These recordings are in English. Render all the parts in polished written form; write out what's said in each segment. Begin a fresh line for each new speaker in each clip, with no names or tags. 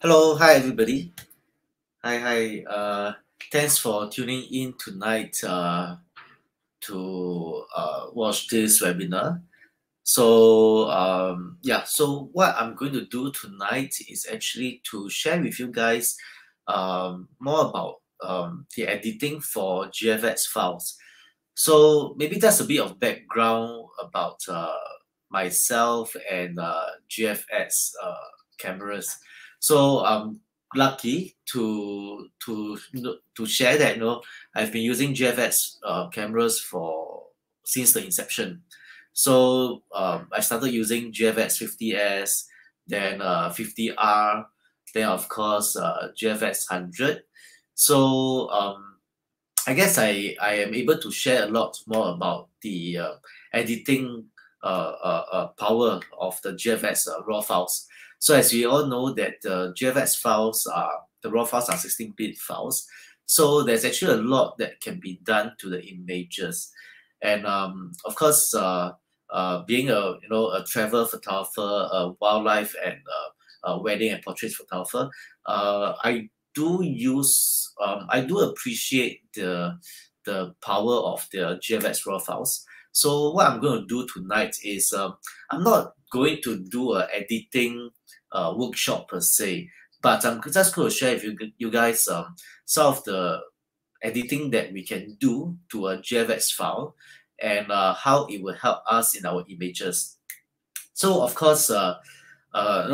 Hello, hi everybody. Hi. Thanks for tuning in tonight to watch this webinar. So what I'm going to do tonight is actually to share with you guys more about the editing for Gfx files. So maybe that's a bit of background about myself and GFX cameras. So I'm lucky to share that I've been using GFX cameras for since the inception. So I started using GFX 50S, then 50R, then of course GFX 100. So I guess I am able to share a lot more about the editing power of the GFX raw files. So as we all know that the GFX files the raw files are 16-bit files. So there's actually a lot that can be done to the images. And of course, being a travel photographer, a wildlife and wedding and portrait photographer, I do appreciate the power of the GFX raw files. So what I'm going to do tonight is I'm not going to do a editing workshop per se, but I'm just going to share with you guys some of the editing that we can do to a GFX file and how it will help us in our images. So of course,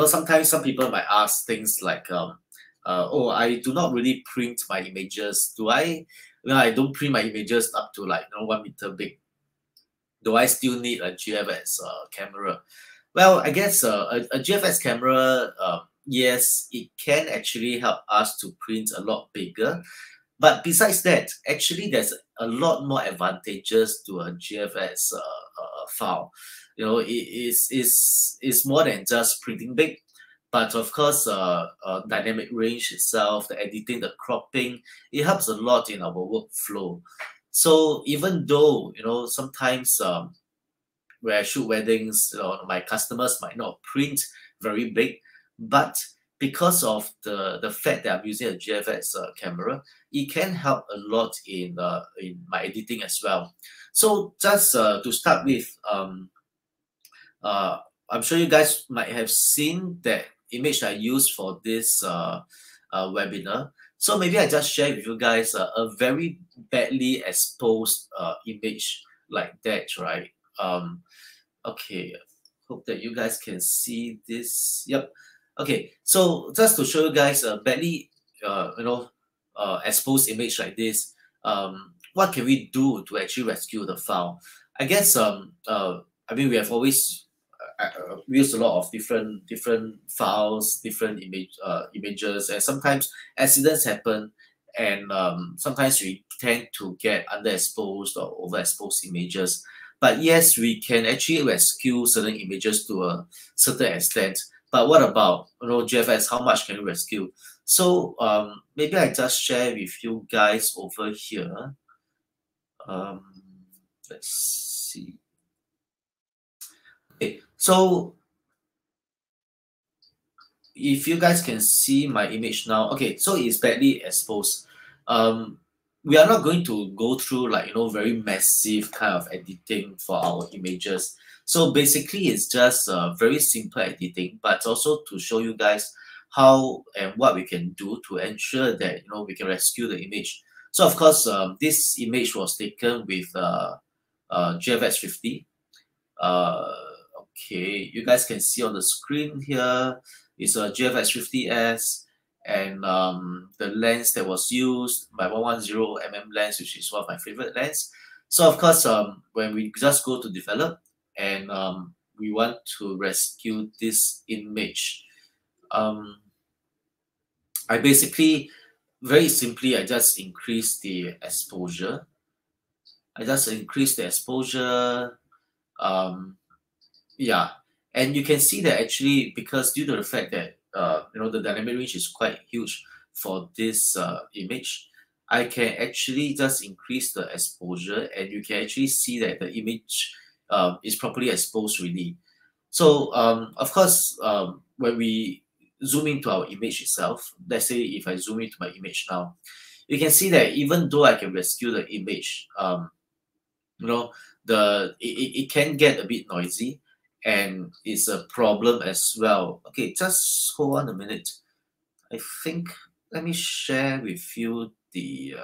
sometimes some people might ask things like, oh, I do not really print my images. I don't print my images up to 1 meter big. Do I still need a GFX camera? Well, I guess a GFX camera, yes, it can actually help us to print a lot bigger. But besides that, actually, there's a lot more advantages to a GFX file. It is more than just printing big, but of course, dynamic range itself, the editing, the cropping, it helps a lot in our workflow. So even though sometimes when I shoot weddings, my customers might not print very big, but because of the fact that I'm using a GFX camera, it can help a lot in my editing as well. So just to start with, I'm sure you guys might have seen that image I used for this webinar. So maybe I just share with you guys a very badly exposed image like that, right? Okay, hope that you guys can see this. Yep. Okay, so just to show you guys a badly exposed image like this, what can we do to actually rescue the file? I guess I mean, we have always used a lot of different files, different images, and sometimes accidents happen, and sometimes we tend to get underexposed or overexposed images. But yes, we can actually rescue certain images to a certain extent. But what about GFX? How much can we rescue? So maybe I just share with you guys over here. Let's see. Okay, so if you guys can see my image now, okay, so it's badly exposed. We are not going to go through very massive kind of editing for our images. So basically it's just very simple editing, but also to show you guys how and what we can do to ensure that we can rescue the image. So of course this image was taken with GFX 50. Okay, you guys can see on the screen here is a GFX 50S, and the lens that was used, my 110mm lens, which is one of my favorite lens. So of course, when we just go to develop and we want to rescue this image, I basically, very simply, I just increase the exposure. Yeah, and you can see that actually, because due to the fact that the dynamic range is quite huge for this image, I can actually just increase the exposure, and you can actually see that the image is properly exposed really. So of course, when we zoom into our image itself, let's say if I zoom into my image now, you can see that even though I can rescue the image, you know, it can get a bit noisy, and it's a problem as well. Okay, just hold on a minute. I think let me share with you the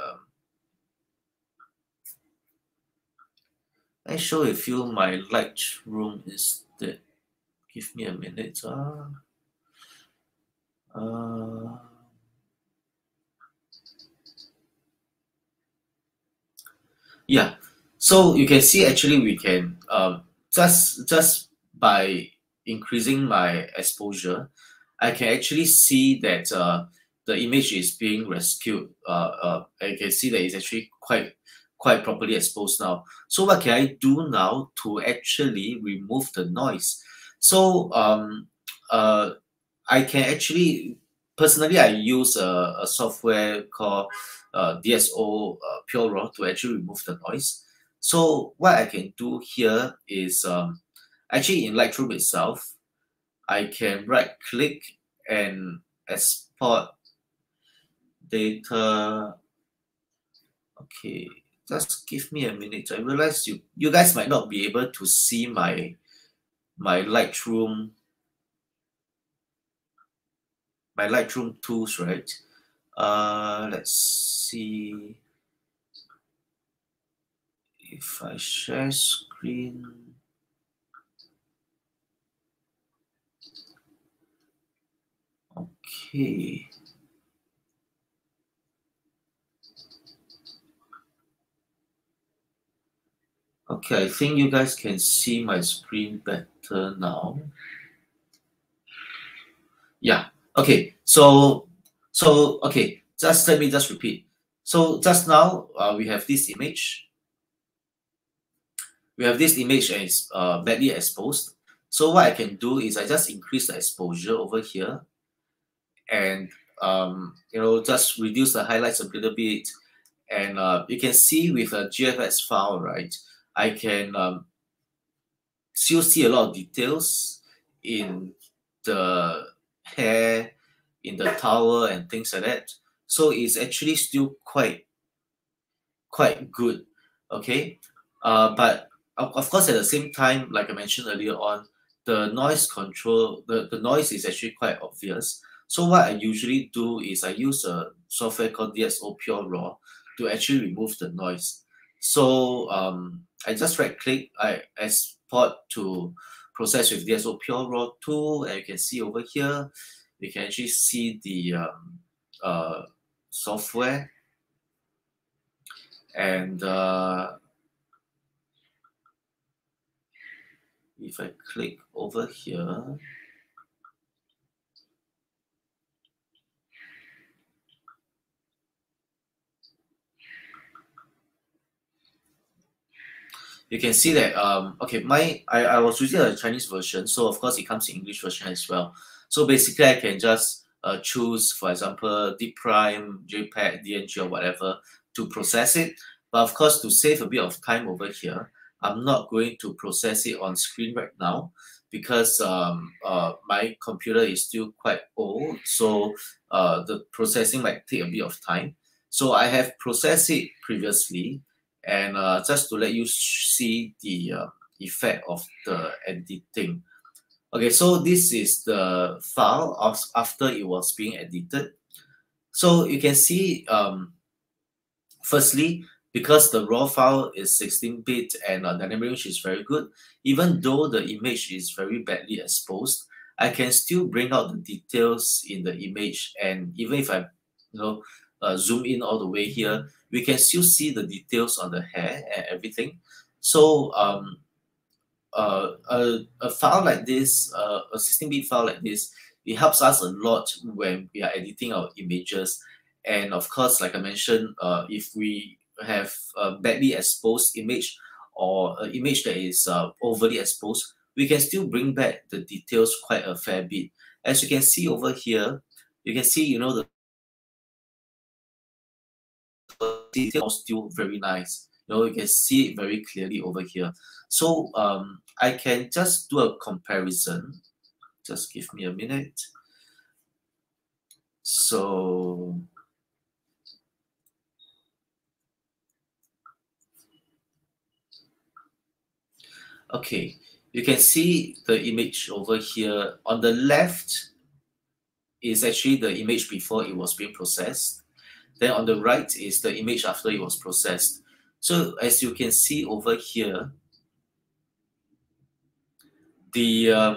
I show with you my Lightroom instead. Give me a minute. Uh, yeah. So you can see actually we can just by increasing my exposure, I can actually see that the image is being rescued. I can see that it's actually quite properly exposed now. So what can I do now to actually remove the noise? So I can actually personally I use a software called DSO Pure Raw to actually remove the noise. So what I can do here is actually in Lightroom itself, I can right click and export data. Okay, just give me a minute. I realize you guys might not be able to see my Lightroom tools, right? Let's see if I share screen. Okay. Okay, I think you guys can see my screen better now. Yeah. Okay. So okay. Just let me just repeat. So just now we have this image. We have this image and it's badly exposed. So what I can do is I just increase the exposure over here, and you know, just reduce the highlights a little bit, and you can see with a Gfx file, right? I can still see a lot of details in the hair, in the towel, and things like that. So it's actually still quite good. Okay, but of course at the same time, like I mentioned earlier on, the noise control, the noise is actually quite obvious. So what I usually do is I use a software called DSO Pure Raw to actually remove the noise. So I just right click, I export to process with DSO Pure Raw tool, and you can see over here, you can actually see the software, and if I click over here, you can see that okay, I was using a Chinese version, so of course it comes in English version as well. So basically I can just choose, for example, deep prime, JPEG, DNG, or whatever to process it. But of course, to save a bit of time over here, I'm not going to process it on screen right now, because my computer is still quite old, so the processing might take a bit of time. So I have processed it previously, and just to let you see the effect of the editing. Okay, so this is the file of after it was being edited. So you can see, firstly, because the raw file is 16-bit and dynamic range is very good, even though the image is very badly exposed, I can still bring out the details in the image. And even if I, you know, zoom in all the way here, we can still see the details on the hair and everything. So a file like this, a 16-bit file like this, it helps us a lot when we are editing our images. And of course, like I mentioned, if we have a badly exposed image, or an image that is overly exposed, we can still bring back the details quite a fair bit. As you can see over here, you can see, you know, the details still very nice. You know, you can see it very clearly over here. So I can just do a comparison. Just give me a minute. So okay, you can see the image over here. On the left is actually the image before it was being processed. Then on the right is the image after it was processed. So as you can see over here, the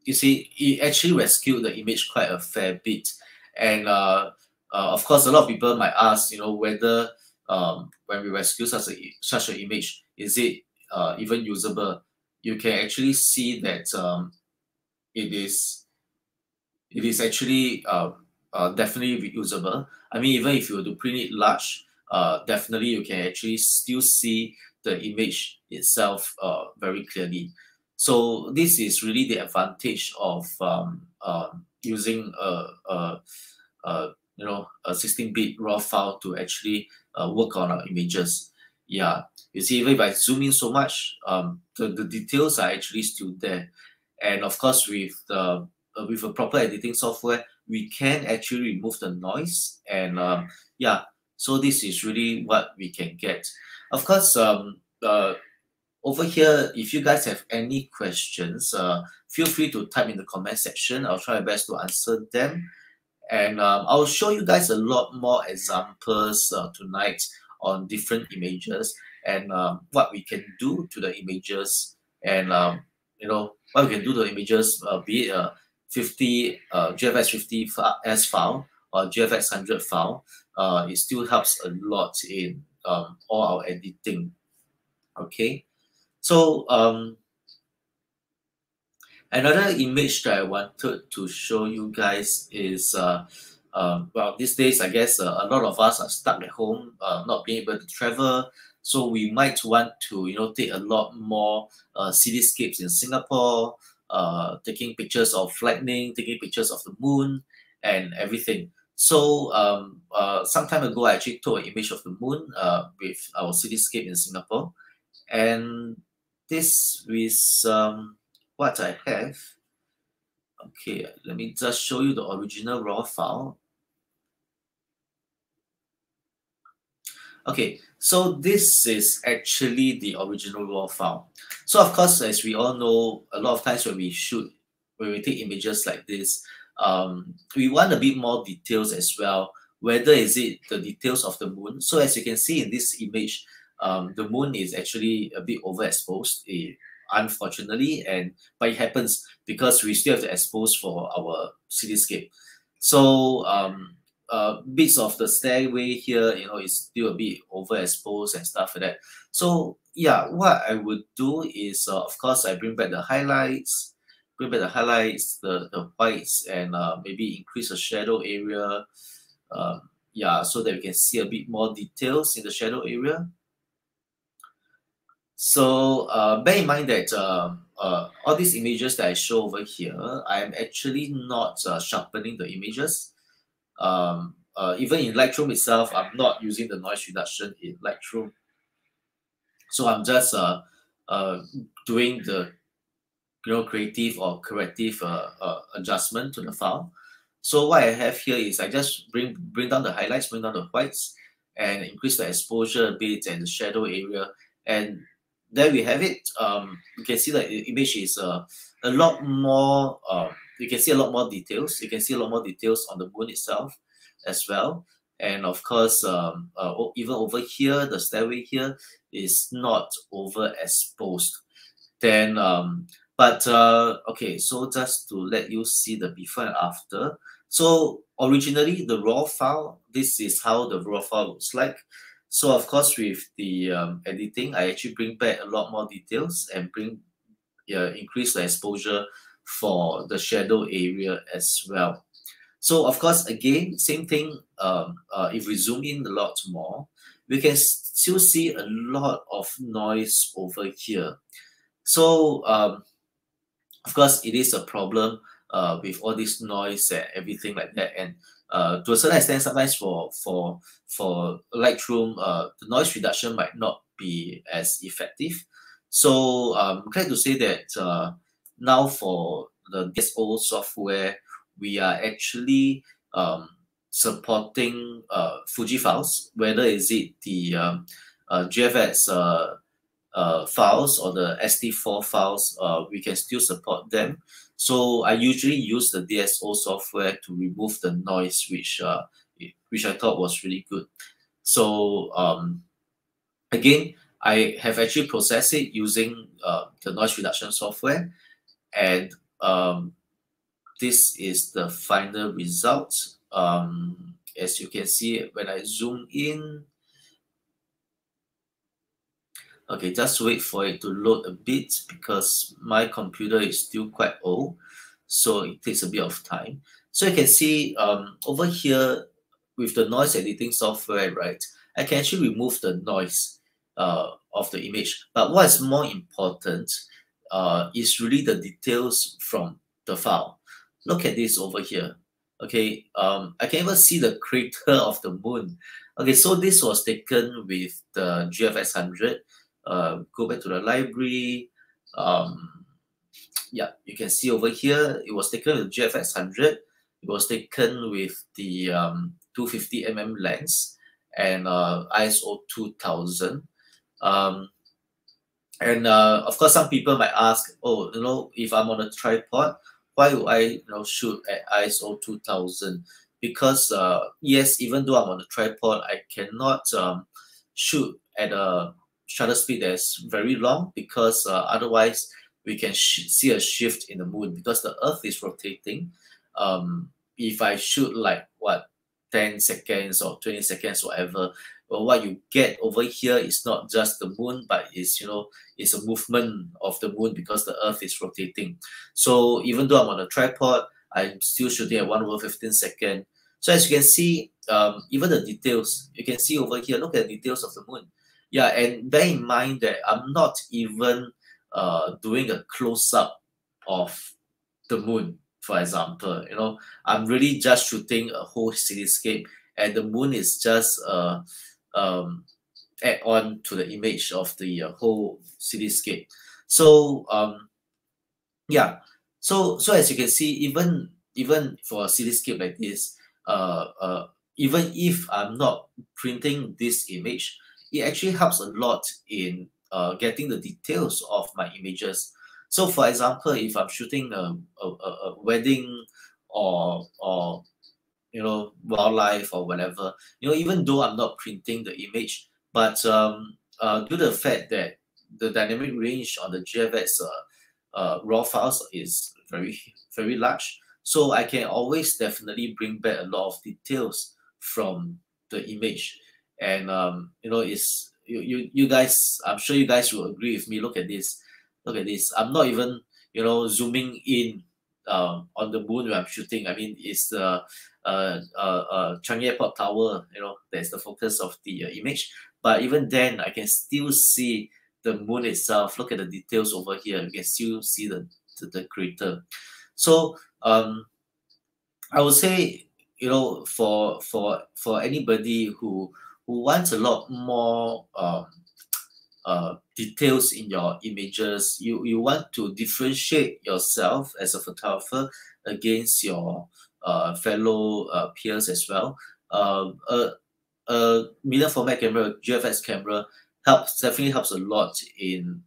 you see, it actually rescued the image quite a fair bit. And of course, a lot of people might ask, whether when we rescue such an image, is it even usable? You can actually see that it is it is actually definitely reusable. I mean, even if you were to print it large, definitely you can actually still see the image itself very clearly. So this is really the advantage of using a 16-bit raw file to actually work on our images. Yeah, you see, even if I zoom in so much, the details are actually still there. And of course, with a proper editing software, we can actually remove the noise. And yeah, so this is really what we can get. Of course, over here, if you guys have any questions, feel free to type in the comment section. I'll try my best to answer them. And I'll show you guys a lot more examples tonight on different images and what we can do to the images, and what we can do to the images, be it a 50 GFX 50 S file or GFX 100 file. It still helps a lot in all our editing. Okay, so another image that I wanted to show you guys is, well, these days, I guess a lot of us are stuck at home, not being able to travel. So we might want to, take a lot more cityscapes in Singapore, taking pictures of lightning, taking pictures of the moon and everything. So some time ago, I actually took an image of the moon with our cityscape in Singapore. And this is what I have. Okay, let me just show you the original raw file. Okay, so this is actually the original raw file. So of course, as we all know, a lot of times when we take images like this, we want a bit more details as well. Whether is it the details of the moon. So as you can see in this image, the moon is actually a bit overexposed, unfortunately, but it happens because we still have to expose for our cityscape. So bits of the stairway here, is still a bit overexposed and stuff like that. So yeah, what I would do is, of course, I bring back the highlights, the whites, and maybe increase the shadow area. Yeah, so that we can see a bit more details in the shadow area. So bear in mind that all these images that I show over here, I'm actually not sharpening the images. Even in Lightroom itself, I'm not using the noise reduction in Lightroom. So I'm just doing the creative or corrective adjustment to the file. So what I have here is I just bring down the highlights, bring down the whites, and increase the exposure a bit and the shadow area. And there we have it. You can see that the image is a lot more, you can see a lot more details. You can see a lot more details on the moon itself as well. And of course, even over here, the stairway here is not overexposed. Then, okay, so just to let you see the before and after. So originally the raw file, this is how the raw file looks like. So of course, with the editing, I actually bring back a lot more details and increase the exposure for the shadow area as well. So of course, again, same thing. If we zoom in a lot more, we can still see a lot of noise over here. So of course, it is a problem with all this noise and everything like that. And to a certain extent, sometimes for Lightroom, the noise reduction might not be as effective. So I'm glad to say that now for the DSO software, we are actually supporting Fuji files, whether is it the GFX files or the SD4 files, we can still support them. So I usually use the DSO software to remove the noise, which I thought was really good. So again, I have actually processed it using the noise reduction software, and this is the final result. As you can see, when I zoom in, okay, just wait for it to load a bit because my computer is still quite old, so it takes a bit of time. So you can see over here with the noise editing software, right, I can actually remove the noise of the image. But what is more important is really the details from the file. Look at this over here. Okay, I can even see the crater of the moon. Okay, so this was taken with the GFX 100. Go back to the library. Yeah, you can see over here, it was taken with GFX 100. It was taken with the 250mm lens and ISO 2000. And of course, some people might ask, oh, if I'm on a tripod, why would I, shoot at ISO 2000? Because yes, even though I'm on a tripod, I cannot shoot at a shutter speed that's very long, because otherwise we can see a shift in the moon because the Earth is rotating. If I shoot like 10 seconds or 20 seconds, whatever, well, what you get over here is not just the moon, but it's it's a movement of the moon because the Earth is rotating. So even though I'm on a tripod, I'm still shooting at 1/15 second. So as you can see, even the details, you can see over here, look at the details of the moon. Yeah, and bear in mind that I'm not even doing a close-up of the moon, for example. I'm really just shooting a whole cityscape, and the moon is just add on to the image of the whole cityscape. So yeah, so as you can see, even for a cityscape like this, even if I'm not printing this image, it actually helps a lot in getting the details of my images. So for example, if I'm shooting a wedding or wildlife or whatever, even though I'm not printing the image, but due to the fact that the dynamic range on the GFX raw files is very large, so I can always definitely bring back a lot of details from the image. And it's you guys, I'm sure you guys will agree with me. Look at this, I'm not even zooming in on the moon when I'm shooting. I mean, it's the Changi Airport Tower, that's the focus of the image. But even then, I can still see the moon itself. Look at the details over here. You can still see the crater. So I would say, for anybody who wants a lot more details in your images, you want to differentiate yourself as a photographer against your fellow peers as well. A medium format camera, GFX camera, definitely helps a lot in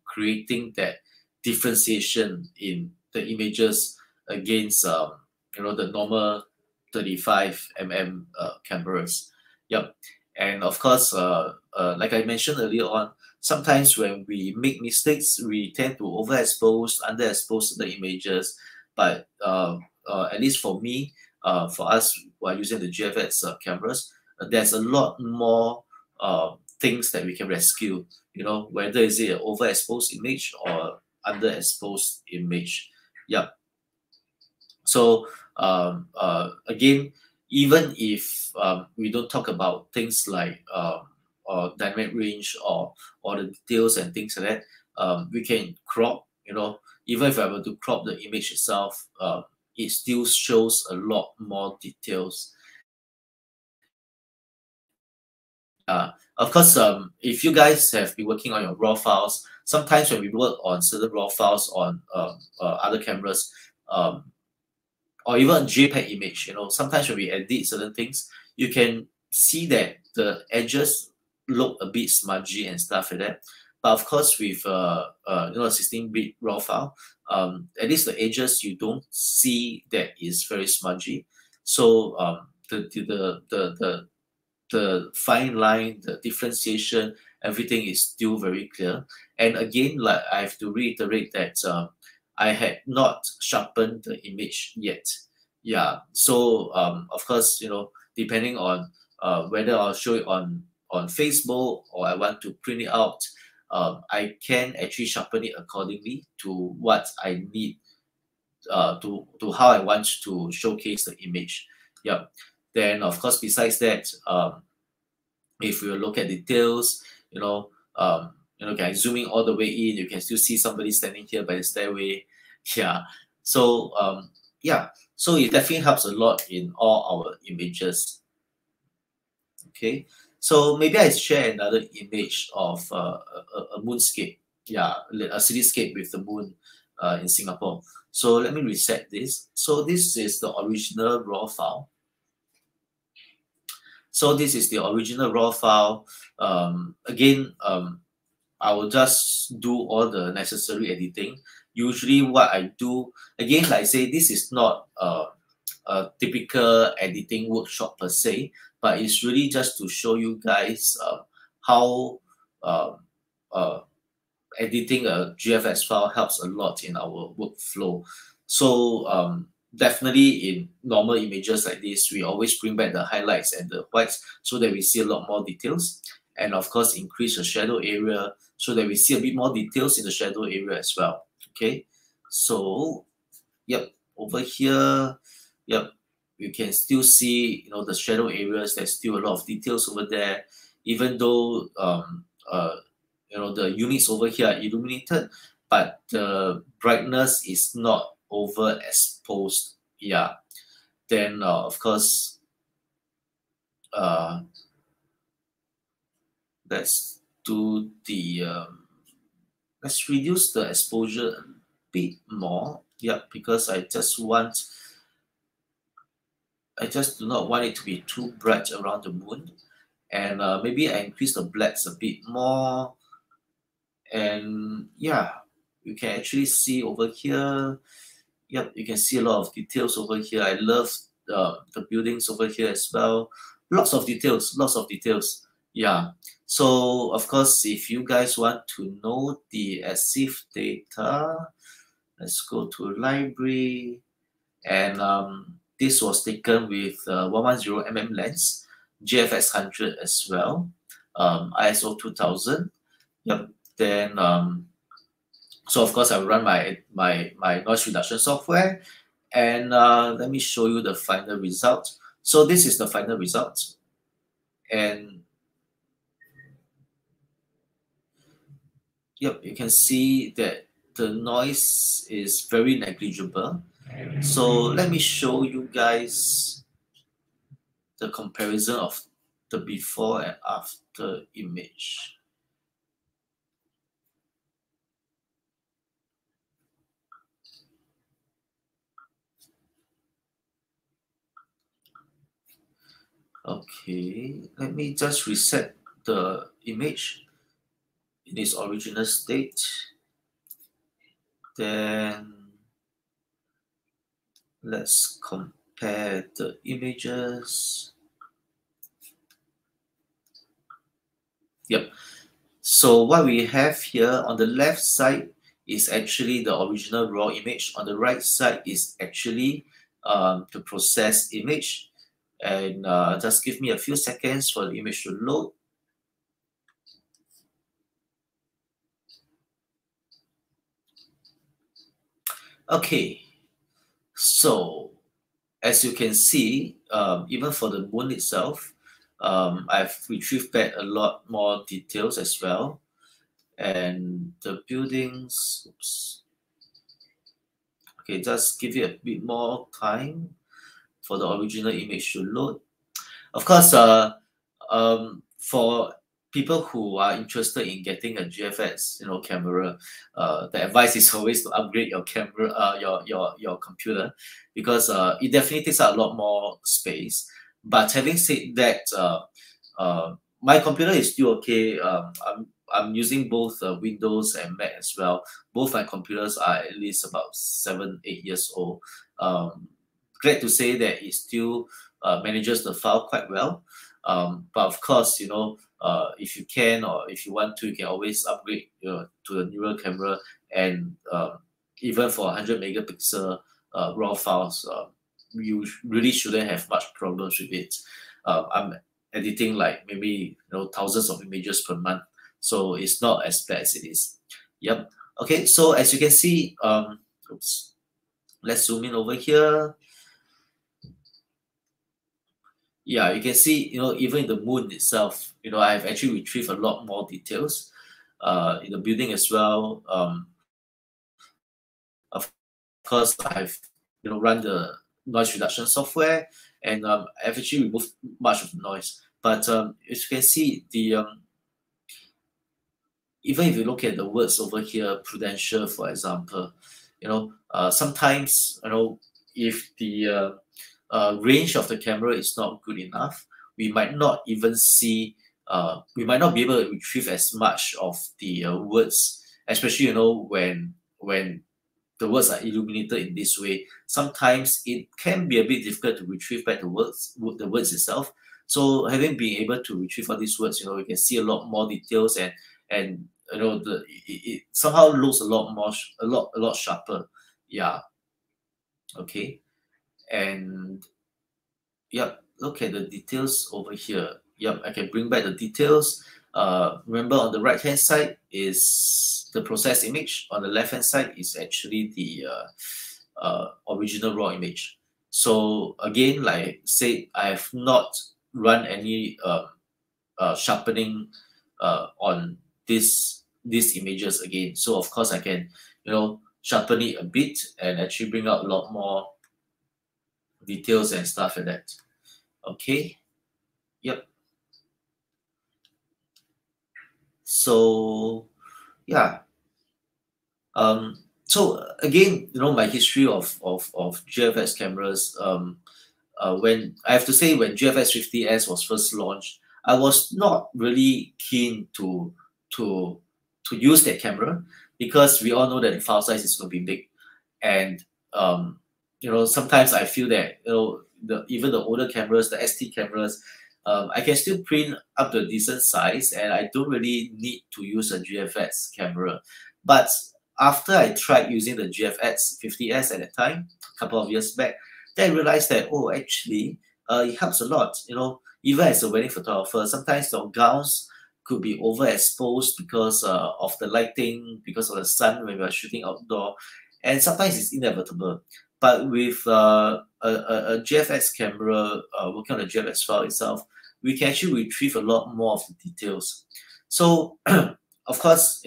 creating that differentiation in the images against the normal 35mm cameras. Yep. And of course, like I mentioned earlier on, sometimes when we make mistakes, we tend to overexpose, underexpose the images. But at least for me, for us who are using the GFX cameras, there's a lot more things that we can rescue, whether is it an overexposed image or underexposed image. Yeah. So again, even if we don't talk about things like dynamic range or the details and things like that, we can crop, even if I were to crop the image itself, it still shows a lot more details. Of course, if you guys have been working on your raw files, sometimes when we work on certain raw files on other cameras, or even a JPEG image, sometimes when we edit certain things, you can see that the edges look a bit smudgy and stuff like that. But of course, with a 16-bit raw file, at least the edges you don't see that is very smudgy. So the fine line, the differentiation, everything is still very clear. And again, like I have to reiterate that I had not sharpened the image yet. Yeah. So of course, depending on whether I'll show it on Facebook or I want to print it out, I can actually sharpen it accordingly to what I need, to how I want to showcase the image. Yeah. Then of course, besides that, if you look at details, okay, zooming all the way in, you can still see somebody standing here by the stairway. Yeah. So yeah. So it definitely helps a lot in all our images. Okay. So maybe I share another image of a moonscape. Yeah, a cityscape with the moon in Singapore. So let me reset this. So this is the original raw file. So this is the original raw file. Again, I will just do all the necessary editing. Usually what I do, again, like I say, this is not a typical editing workshop per se, but it's really just to show you guys how editing a Gfx file helps a lot in our workflow. So definitely in normal images like this, we always bring back the highlights and the whites so that we see a lot more details. And of course, increase the shadow area so that we see a bit more details in the shadow area as well. Okay, so yep, over here, yep, you can still see the shadow areas. There's still a lot of details over there, even though the units over here are illuminated, but the brightness is not overexposed. Yeah. Then of course, let's do the let's reduce the exposure a bit more. Yeah, because I just do not want it to be too bright around the moon. And maybe I increase the blacks a bit more. And yeah, you can actually see over here. Yep, you can see a lot of details over here. I love the buildings over here as well. Lots of details, lots of details. Yeah. So of course, if you guys want to know the EXIF data, let's go to library. And this was taken with 110mm lens, Gfx 100 as well, ISO 2000. Yep. Then so of course I will run my noise reduction software, and let me show you the final result. So this is the final result, and yep, you can see that the noise is very negligible. So let me show you guys the comparison of the before and after image. Okay, let me just reset the image in its original state. Then let's compare the images. Yep. So what we have here on the left side is actually the original raw image. On the right side is actually the processed image. And just give me a few seconds for the image to load. Okay, so as you can see, even for the moon itself, I've retrieved back a lot more details as well. And the buildings, oops. Okay, just give it a bit more time for the original image to load. Of course, for people who are interested in getting a GFX, camera, the advice is always to upgrade your camera, your computer, because it definitely takes up a lot more space. But having said that, my computer is still okay. I'm using both Windows and Mac as well. Both my computers are at least about 7, 8 years old. Um, Glad to say that it still manages the file quite well. But of course, if you can or if you want to, you can always upgrade to the newer camera, and even for 100 megapixel raw files, you really shouldn't have much problems with it. I'm editing like maybe thousands of images per month, so it's not as bad as it is. Yep. Okay, so as you can see, oops, let's zoom in over here. Yeah, you can see, even in the moon itself, I've actually retrieved a lot more details in the building as well. Of course, I've run the noise reduction software, and I've actually removed much of the noise. But as you can see, the even if you look at the words over here, prudential, for example, sometimes if the range of the camera is not good enough, we might not even see, we might not be able to retrieve as much of the words, especially when the words are illuminated in this way. Sometimes it can be a bit difficult to retrieve back the words itself. So having been able to retrieve all these words, you can see a lot more details, and it somehow looks a lot more a lot sharper. Yeah. Okay. And yep, look at the details over here. Yep, I can bring back the details. Remember, on the right hand side is the processed image. On the left hand side is actually the original raw image. So again, like I said, I have not run any sharpening on these images again. So of course I can sharpen it a bit and actually bring out a lot more details and stuff like that. Okay. Yep. So yeah. So again, my history of GFX cameras. When I have to say, when GFX 50S was first launched, I was not really keen to to use that camera, because we all know that the file size is going to be big, and sometimes I feel that even the older cameras, the ST cameras, I can still print up to a decent size, and I don't really need to use a GFX camera. But after I tried using the GFX 50S at that time, a couple of years back, then I realized that, oh, actually, it helps a lot. Even as a wedding photographer, sometimes your gowns could be overexposed because of the lighting, because of the sun when we are shooting outdoor, and sometimes it's inevitable. But with a GFX camera, working on the GFX file itself, we can actually retrieve a lot more of the details. So, of course,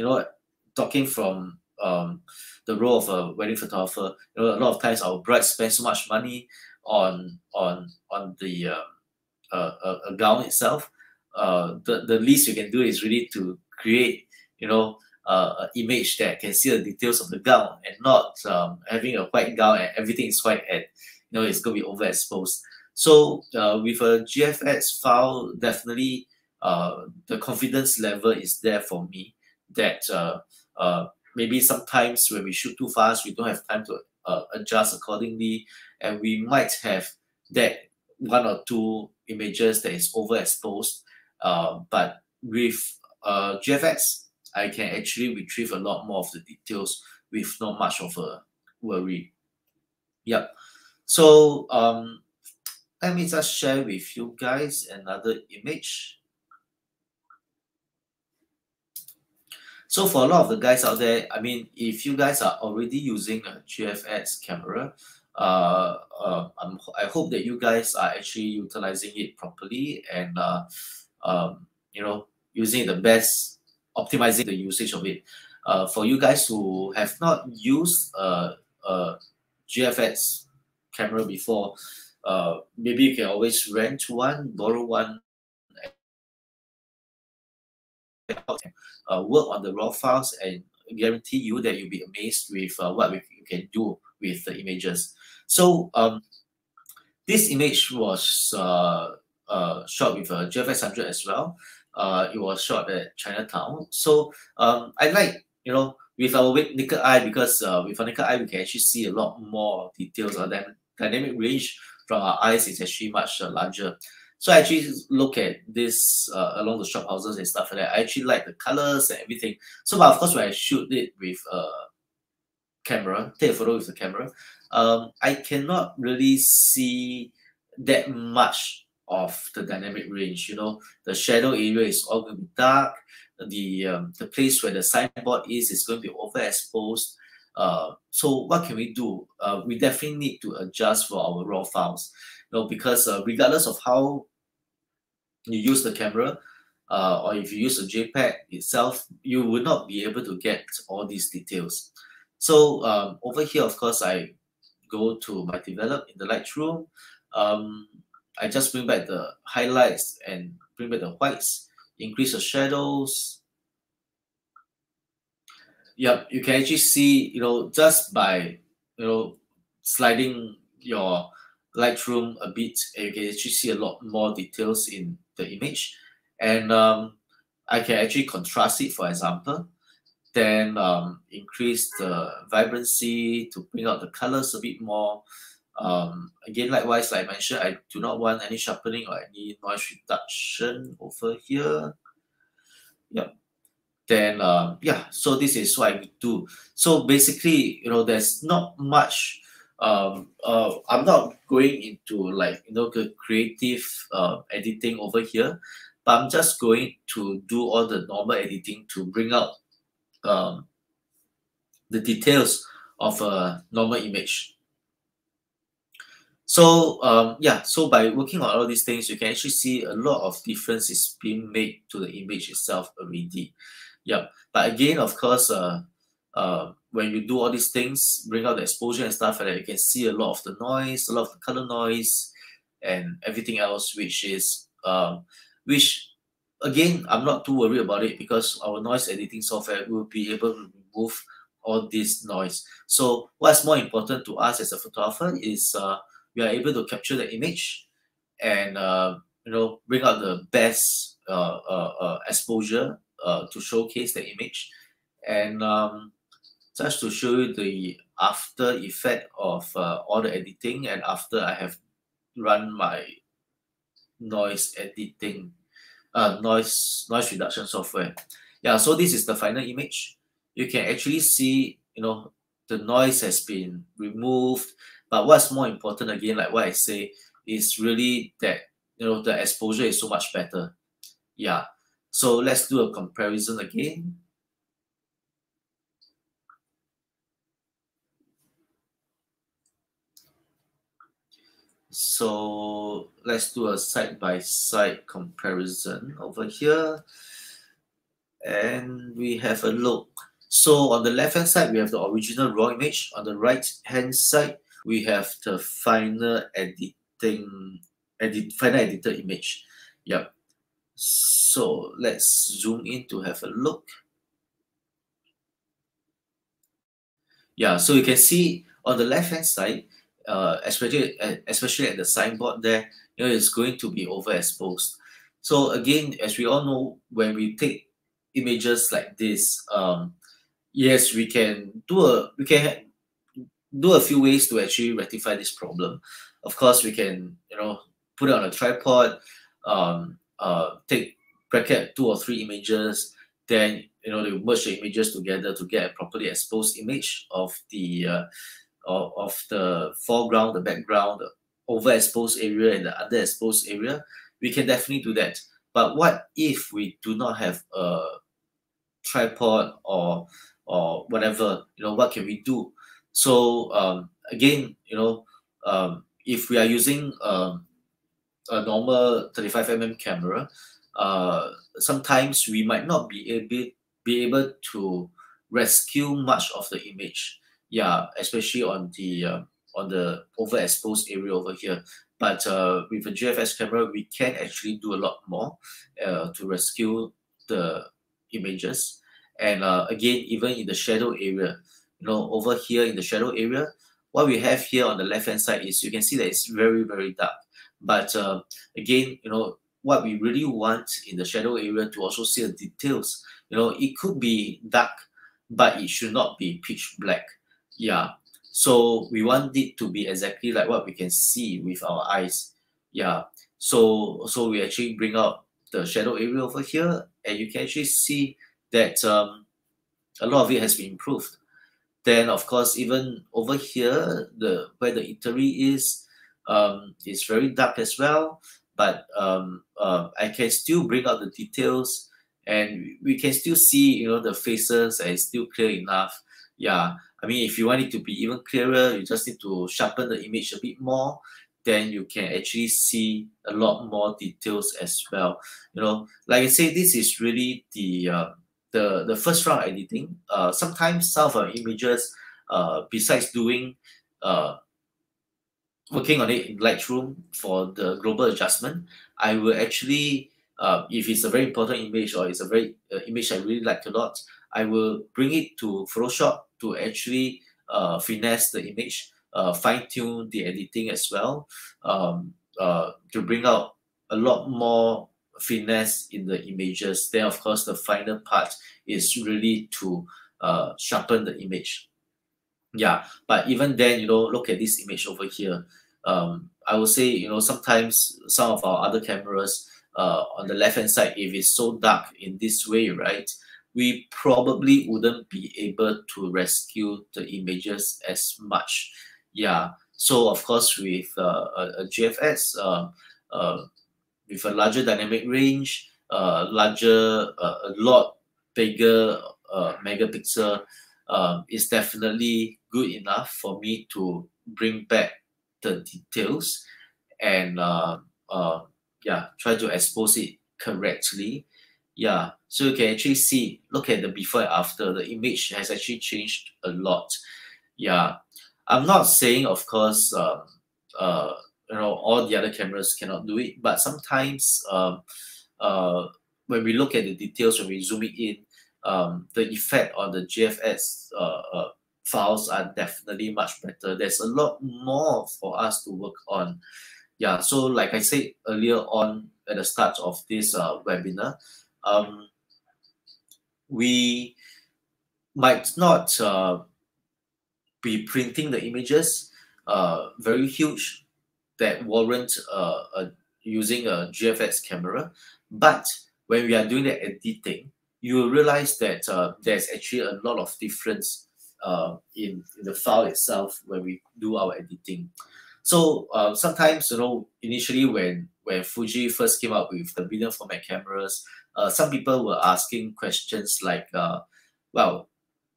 talking from the role of a wedding photographer, a lot of times our brides spend so much money on the a gown itself. The least you can do is really to create, an image that can see the details of the gown, and not having a white gown and everything is white, and it's going to be overexposed. So with a GFX file, definitely the confidence level is there for me that maybe sometimes when we shoot too fast, we don't have time to adjust accordingly, and we might have that one or two images that is overexposed. But with GFX, I can actually retrieve a lot more of the details with not much of a worry. Yep. So let me just share with you guys another image. So for a lot of the guys out there, I mean, if you guys are already using a GFX camera, I hope that you guys are actually utilizing it properly, and using the best, optimizing the usage of it. For you guys who have not used a GFX camera before, maybe you can always rent one, borrow one, work on the raw files and guarantee you that you'll be amazed with what you can do with the images. So this image was shot with a Gfx 100 as well. It was shot at Chinatown. So I like, with our naked eye, because with our naked eye we can actually see a lot more details. Our dynamic range from our eyes is actually much larger. So I actually look at this along the shop houses and stuff like that. I actually like the colors and everything. So, but of course, when I shoot it with a camera, take a photo with the camera, I cannot really see that much of the dynamic range. The shadow area is all going to be dark. The place where the signboard is going to be overexposed. So what can we do? We definitely need to adjust for our raw files. Because regardless of how you use the camera, or if you use a JPEG itself, you will not be able to get all these details. So over here, of course, I go to my develop in the Lightroom. I just bring back the highlights and bring back the whites, increase the shadows. Yep, you can actually see, just by, sliding your Lightroom a bit, you can actually see a lot more details in the image. And I can actually contrast it, for example, then increase the vibrancy to bring out the colors a bit more. Again, likewise, like I mentioned, I do not want any sharpening or any noise reduction over here. Yep. Then yeah, so this is what I do. So basically, there's not much. I'm not going into the creative editing over here, but I'm just going to do all the normal editing to bring out the details of a normal image. So yeah, so by working on all these things, you can actually see a lot of difference is being made to the image itself already. Yeah, but again, of course, when you do all these things, bring out the exposure and stuff, and you can see a lot of the noise, a lot of the color noise, and everything else, which again, I'm not too worried about it, because our noise editing software will be able to remove all this noise. So what's more important to us as a photographer is we are able to capture the image and bring out the best exposure to showcase the image, and just to show you the after effect of all the editing, and after I have run my noise editing, noise reduction software. Yeah, so this is the final image. You can actually see, the noise has been removed. But what's more important, again, like what I say, is really that the exposure is so much better. Yeah. So let's do a comparison again. So let's do a side-by-side comparison over here. And we have a look. So on the left-hand side, we have the original raw image. On the right-hand side, we have the final edited image. Yep. So let's zoom in to have a look. Yeah, so you can see on the left-hand side, especially at the signboard there, it's going to be overexposed. So again, as we all know, when we take images like this, yes, we can do a few ways to actually rectify this problem. Of course, we can put it on a tripod, take bracket 2 or 3 images, then they merge the images together to get a properly exposed image of the foreground, the background, the overexposed area, and the underexposed area. We can definitely do that. But what if we do not have a tripod or whatever? What can we do? So again, if we are using a normal 35mm camera, sometimes we might not be able to rescue much of the image. Yeah, especially on the overexposed area over here. But with a GFX camera, we can actually do a lot more to rescue the images. And again, even in the shadow area, over here in the shadow area, what we have here on the left hand side is you can see that it's very, very dark. But again, what we really want in the shadow area to also see the details. It could be dark, but it should not be pitch black. Yeah. So we want it to be exactly like what we can see with our eyes. Yeah. So we actually bring out the shadow area over here, and you can actually see that a lot of it has been improved. Then of course, even over here, where the eatery is, it's very dark as well. But I can still bring out the details, and we can still see, the faces, and it's still clear enough. Yeah, I mean, if you want it to be even clearer, you just need to sharpen the image a bit more. Then you can actually see a lot more details as well. Like I say, this is really the first round editing. Sometimes some of our images, besides doing working on it in Lightroom for the global adjustment, I will actually, if it's a very important image or it's a very image I really like a lot, I will bring it to Photoshop to actually finesse the image, fine-tune the editing as well, to bring out a lot more finesse in the images. Then of course the final part is really to sharpen the image. Yeah, but even then, look at this image over here. I would say, sometimes some of our other cameras, on the left hand side, if it's so dark in this way, right, we probably wouldn't be able to rescue the images as much. Yeah, so of course with a GFX, with a larger dynamic range, a lot bigger megapixel, is definitely good enough for me to bring back the details and yeah, try to expose it correctly. Yeah, so you can actually see, look at the before and after. The image has actually changed a lot. Yeah, I'm not saying, of course, all the other cameras cannot do it, but sometimes when we look at the details, when we zoom it in, the effect on the GFX files are definitely much better. There's a lot more for us to work on. Yeah, so like I said earlier on at the start of this webinar, we might not be printing the images very huge that warrant using a GFX camera, but when we are doing the editing, you will realize that there's actually a lot of difference in the file itself when we do our editing. So sometimes, initially when Fuji first came out with the medium format cameras, some people were asking questions like, well,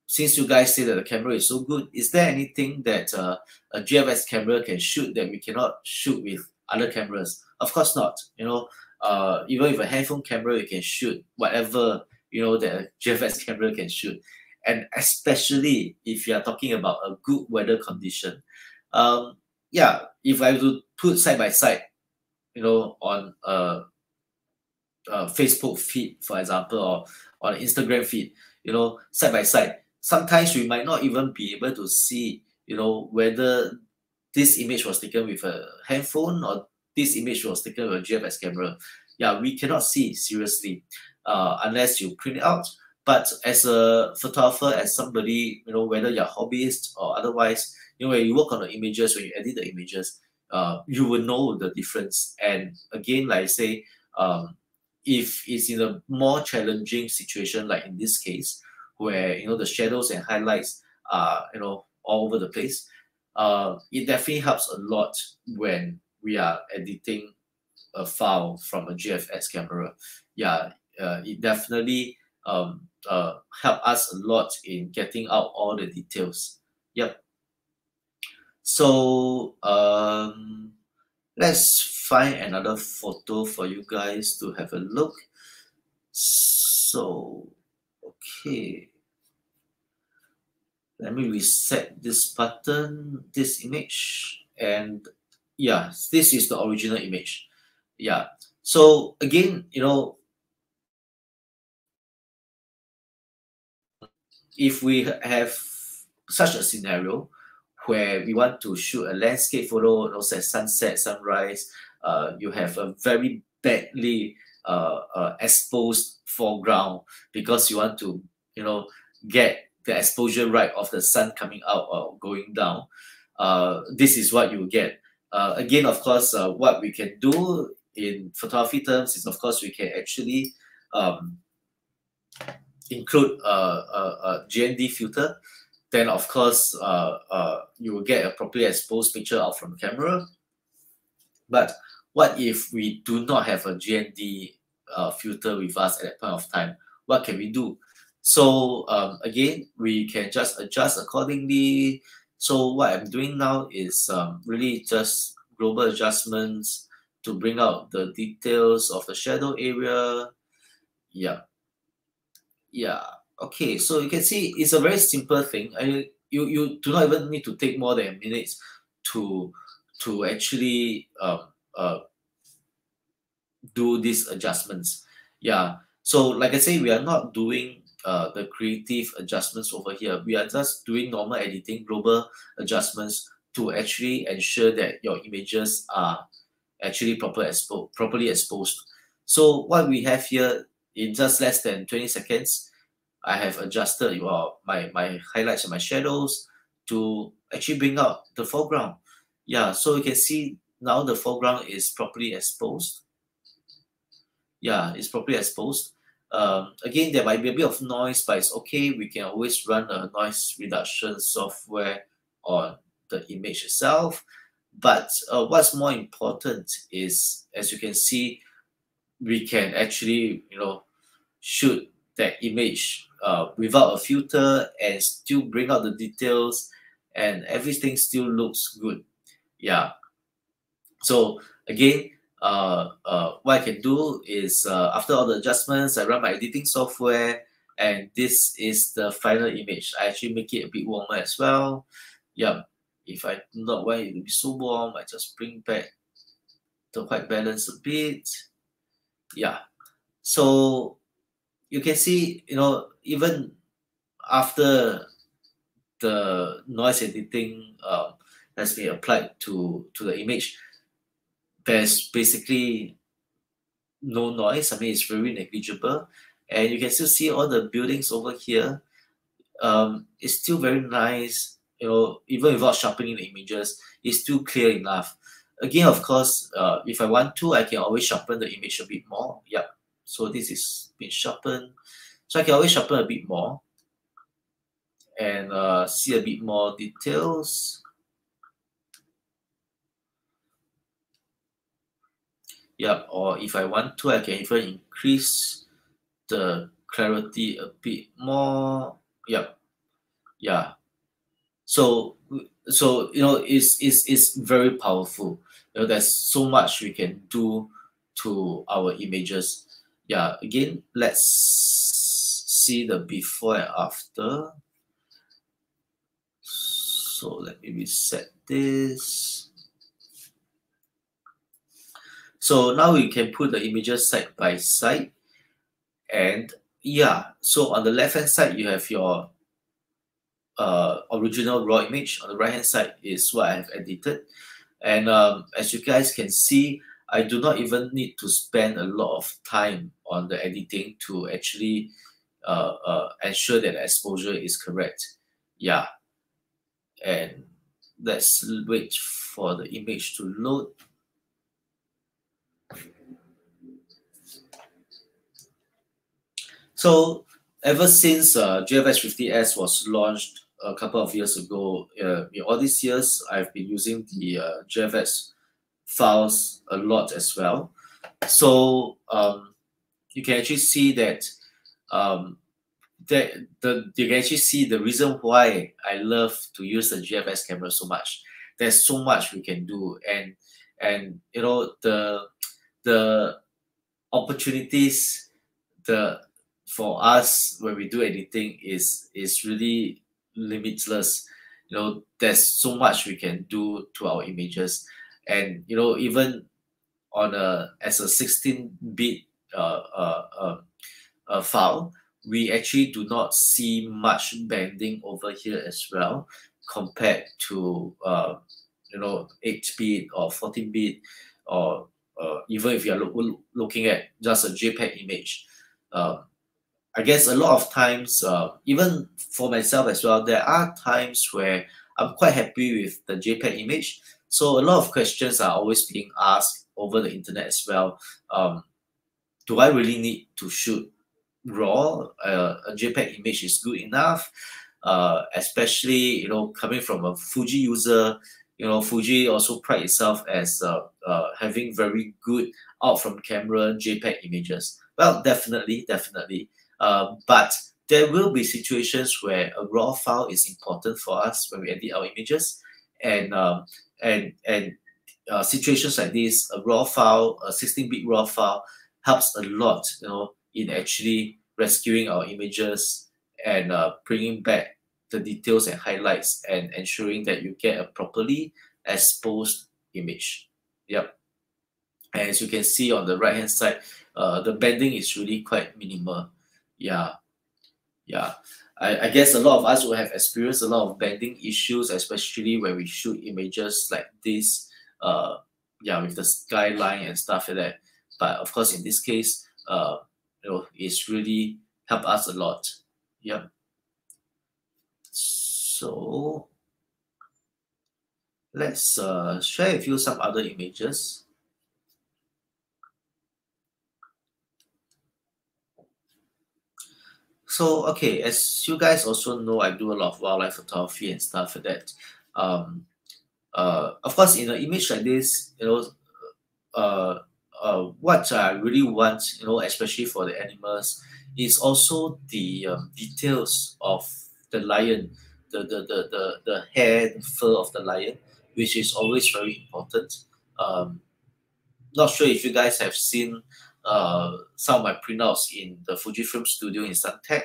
since you guys say that the camera is so good, is there anything that a GFX camera can shoot that we cannot shoot with other cameras? Of course not. Even with a handphone camera, you can shoot whatever that a GFX camera can shoot, and especially if you are talking about a good weather condition. Yeah, if I were to put side by side, on a Facebook feed, for example, or on an Instagram feed, side by side, sometimes we might not even be able to see, whether this image was taken with a handphone or this image was taken with a GFX camera. Yeah, we cannot see, seriously, unless you print it out. But as a photographer, as somebody, whether you're a hobbyist or otherwise, when you work on the images, when you edit the images, you will know the difference. And again, like I say, if it's in a more challenging situation, like in this case, where the shadows and highlights are all over the place, it definitely helps a lot when we are editing a file from a GFX camera. Yeah, it definitely help us a lot in getting out all the details. Yep. So let's find another photo for you guys to have a look. So okay, let me reset this button, this image, and yeah, this is the original image. Yeah, so again, if we have such a scenario where we want to shoot a landscape photo, also sunset, sunrise, you have a very badly exposed foreground because you want to, get the exposure right of the sun coming out or going down. This is what you get. Again, of course, what we can do in photography terms is, of course, we can actually um, include a GND filter. Then, of course, you will get a properly exposed picture out from the camera. But what if we do not have a GND filter with us at that point of time? What can we do? So again, we can just adjust accordingly. So what I'm doing now is really just global adjustments to bring out the details of the shadow area. Yeah, yeah. Okay, so you can see it's a very simple thing. You do not even need to take more than minutes to actually do these adjustments. Yeah. So like I say, we are not doing the creative adjustments over here. We are just doing normal editing, global adjustments to actually ensure that your images are actually properly exposed. So what we have here in just less than 20 seconds, I have adjusted my highlights and my shadows to actually bring out the foreground. Yeah, so you can see now the foreground is properly exposed. Yeah, it's properly exposed. Again, there might be a bit of noise, but it's okay. We can always run a noise reduction software on the image itself. But what's more important is, as you can see, we can actually, shoot that image without a filter and still bring out the details, and everything still looks good. Yeah. So again, what I can do is after all the adjustments, I run my editing software, and this is the final image. I actually make it a bit warmer as well. Yeah, if I do not want it to be so warm, I just bring back the white balance a bit. Yeah, so you can see, even after the noise editing has been applied to the image, there's basically no noise. I mean, it's very negligible, and you can still see all the buildings over here. It's still very nice. Even without sharpening the images, it's still clear enough. Again, of course, if I want to, I can always sharpen the image a bit more. Yeah. So this is been sharpened, so I can always sharpen a bit more and see a bit more details. Yeah, or if I want to, I can even increase the clarity a bit more. Yep. Yeah. So it's very powerful. There's so much we can do to our images. Yeah. Again, let's see the before and after. So let me reset this. So now we can put the images side by side. And yeah, so on the left hand side, you have your original raw image. On the right hand side is what I have edited. And as you guys can see, I do not even need to spend a lot of time on the editing to actually ensure that the exposure is correct. Yeah. And let's wait for the image to load. So ever since Gfx 50S was launched a couple of years ago, in all these years, I've been using the Gfx files a lot as well. So you can actually see that you can actually see the reason why I love to use the GFX camera so much. There's so much we can do, and the opportunities for us when we do editing is really limitless. There's so much we can do to our images, and even on as a 16-bit file, we actually do not see much bending over here as well compared to 8-bit or 14-bit, or even if you're looking at just a JPEG image. I guess a lot of times, even for myself as well, there are times where I'm quite happy with the JPEG image. So a lot of questions are always being asked over the internet as well. Do I really need to shoot raw? A JPEG image is good enough, especially coming from a Fuji user. Fuji also pride itself as having very good out from camera JPEG images. Well, definitely. But there will be situations where a raw file is important for us when we edit our images, and situations like this, a raw file, a 16-bit raw file, helps a lot, in actually rescuing our images and bringing back the details and highlights and ensuring that you get a properly exposed image. Yep. And as you can see on the right hand side, the bending is really quite minimal. Yeah. I guess a lot of us will have experienced a lot of bending issues, especially when we shoot images like this, with the skyline and stuff like that. But of course, in this case, it's really helped us a lot. Yep. So let's share with you some other images. So, okay, as you guys also know, I do a lot of wildlife photography and stuff like that. Of course, in an image like this, what I really want, especially for the animals, is also the details of the lion, the hair, the fur of the lion, which is always very important. Um, Not sure if you guys have seen some of my printouts in the Fujifilm studio in Suntec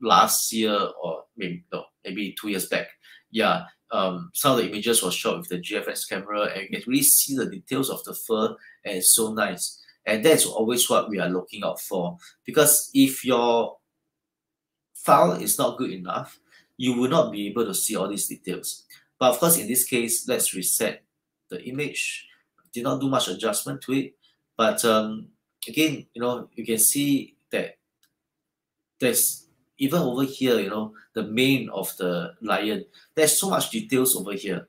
last year, or maybe 2 years back. Yeah, some of the images were shot with the Gfx camera, and you can really see the details of the fur, and it's so nice. And that's always what we are looking out for, because if your file is not good enough, you will not be able to see all these details. But of course, in this case, let's reset the image. Did not do much adjustment to it, but again, you can see that there's even over here, the mane of the lion. There's so much details over here.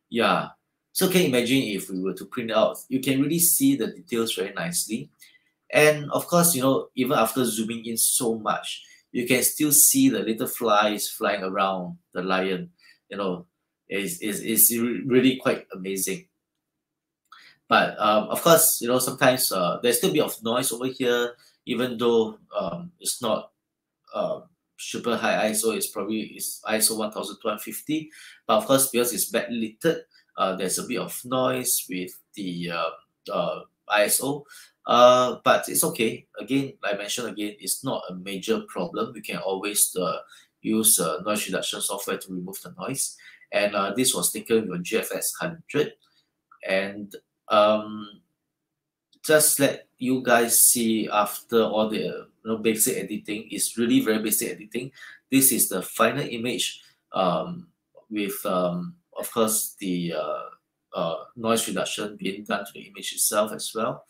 Yeah. So can you imagine if we were to print out, you can really see the details very nicely. And of course, even after zooming in so much, you can still see the little flies flying around the lion. It's really quite amazing. But of course, sometimes there's still a bit of noise over here, even though it's not super high ISO. It's ISO 1250. But of course, because it's backlit, there's a bit of noise with the ISO. But it's okay. Again, like I mentioned again, it's not a major problem. We can always use noise reduction software to remove the noise. And this was taken with Gfx 100. And just let you guys see, after all the basic editing, is really very basic editing. This is the final image with of course the noise reduction being done to the image itself as well.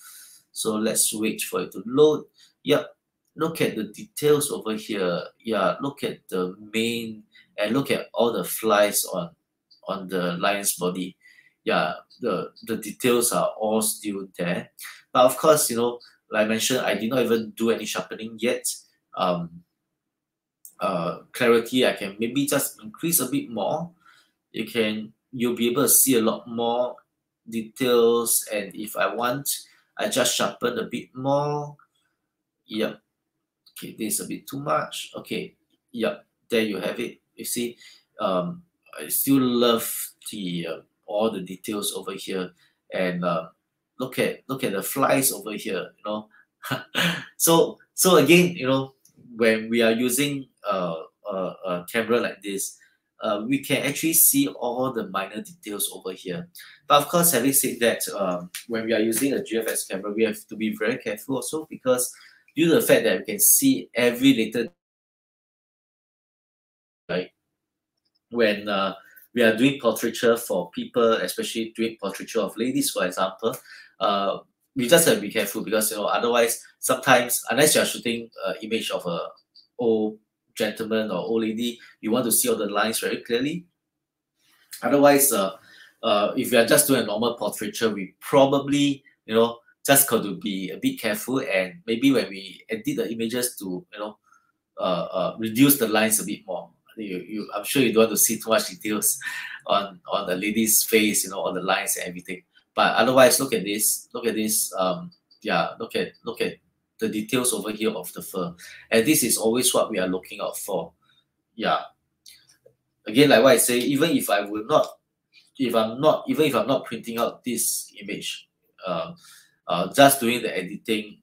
So let's wait for it to load. Yep, look at the details over here. Yeah, look at the mane, and look at all the flies on the lion's body. Yeah, the details are all still there. But of course, like I mentioned, I did not even do any sharpening yet. Clarity, I can maybe just increase a bit more. You'll be able to see a lot more details, and if I want, I just sharpen a bit more. Yep. Okay, this is a bit too much. Okay. Yep. There you have it. You see, I still love the all the details over here, and look at the flies over here. So again, when we are using a camera like this, we can actually see all the minor details over here. But of course, having said that, when we are using a GFX camera, we have to be very careful also, because due to the fact that we can see every little, right? When we are doing portraiture for people, especially doing portraiture of ladies, for example, uh, we just have to be careful because otherwise sometimes unless you are shooting an image of a old gentleman or old lady, you want to see all the lines very clearly. Otherwise, if you are just doing a normal portraiture, we probably just got to be a bit careful, and maybe when we edit the images to reduce the lines a bit more. I'm sure you don't want to see too much details on the lady's face, on the lines and everything. But otherwise, look at this. Look at this. Yeah, look at the details over here of the fur, and this is always what we are looking out for. Yeah. Again, like what I say, even if I'm not printing out this image, just doing the editing,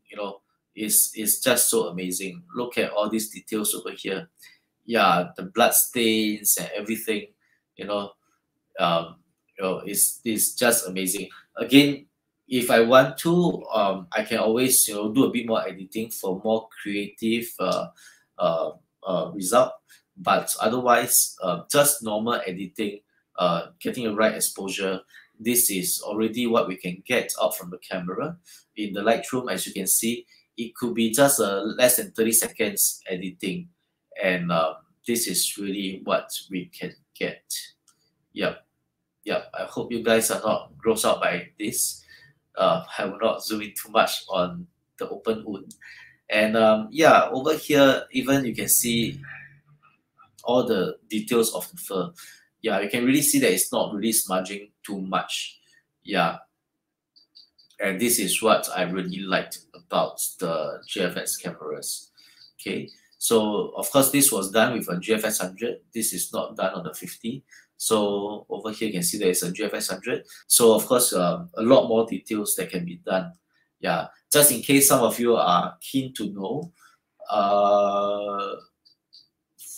is just so amazing. Look at all these details over here. Yeah, the blood stains and everything, you know, is just amazing. Again, if I want to, I can always do a bit more editing for more creative result. But otherwise, just normal editing, getting the right exposure, this is already what we can get out from the camera. In the Lightroom, as you can see, it could be just less than 30 seconds editing, and this is really what we can get. Yep. I hope you guys are not grossed out by this. I will not zoom in too much on the open wound. And yeah, over here, even you can see all the details of the fur. Yeah, you can really see that it's not really smudging too much. Yeah. And this is what I really liked about the GFX cameras. Okay, so of course this was done with a GFX 100. This is not done on the 50. So over here you can see there is a GFX 100. So of course a lot more details that can be done. Yeah, just in case some of you are keen to know,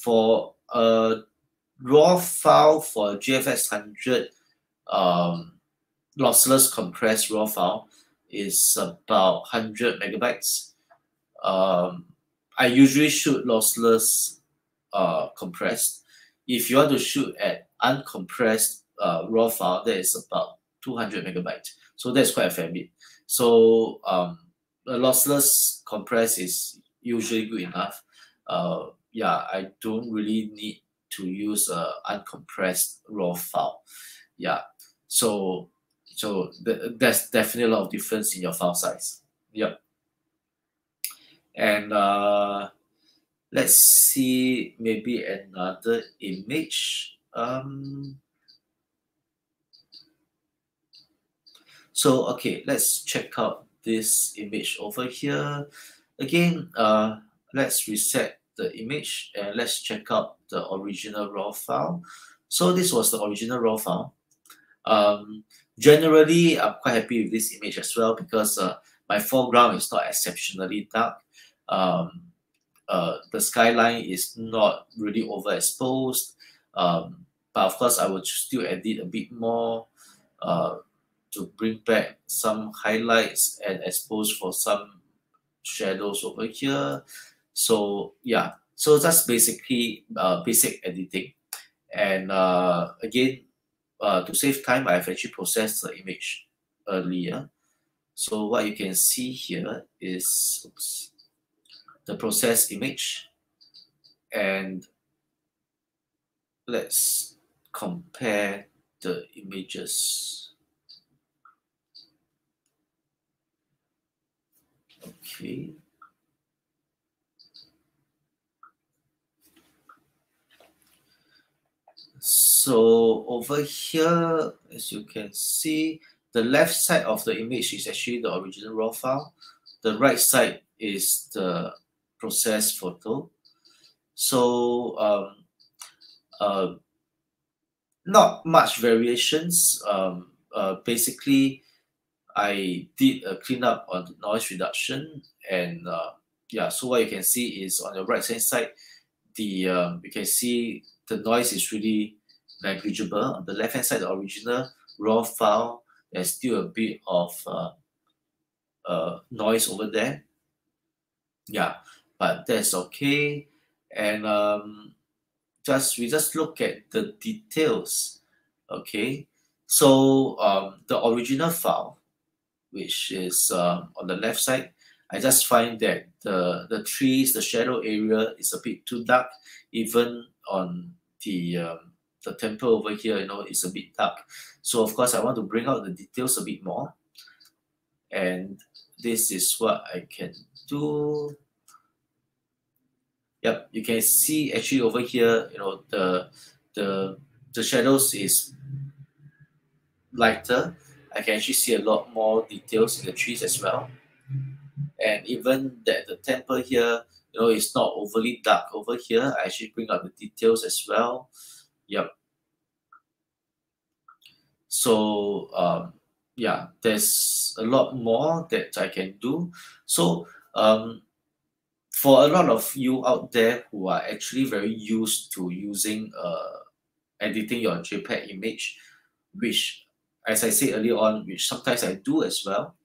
for a raw file for GFX 100, lossless compressed raw file is about 100 megabytes. I usually shoot lossless compressed. If you want to shoot at uncompressed raw file, that is about 200 megabytes. So that's quite a fair bit. So the lossless compressed is usually good enough. Yeah, I don't really need to use a uncompressed raw file. Yeah, so there's definitely a lot of difference in your file size. Yep. And let's see maybe another image. So okay, let's check out this image over here. Again, let's reset the image and let's check out the original raw file. So this was the original raw file. Generally, I'm quite happy with this image as well because my foreground is not exceptionally dark. The skyline is not really overexposed. But of course, I would still edit a bit more to bring back some highlights and expose for some shadows over here. So yeah, so that's basically basic editing. And again, to save time, I've actually processed the image earlier. So what you can see here is the processed image, and let's compare the images. Okay. So over here, as you can see, the left side of the image is actually the original raw file. The right side is the processed photo. So not much variations. Basically, I did a cleanup on the noise reduction, and yeah. So what you can see is on the right hand side, you can see the noise is really negligible. On the left hand side, the original raw file, there's still a bit of noise over there. Yeah, but that's okay. And we just look at the details. Okay, so the original file, which is on the left side, I just find that the trees, the shadow area is a bit too dark. Even on the temple over here, it's a bit dark. So of course I want to bring out the details a bit more, and this is what I can do. Yep, you can see actually over here, the the shadows is lighter. I can actually see a lot more details in the trees as well. And even that the temple here, is not overly dark over here. I actually bring out the details as well. Yep. So yeah, there's a lot more that I can do. So for a lot of you out there who are actually very used to using editing your JPEG image, which, as I said earlier on, which sometimes I do as well.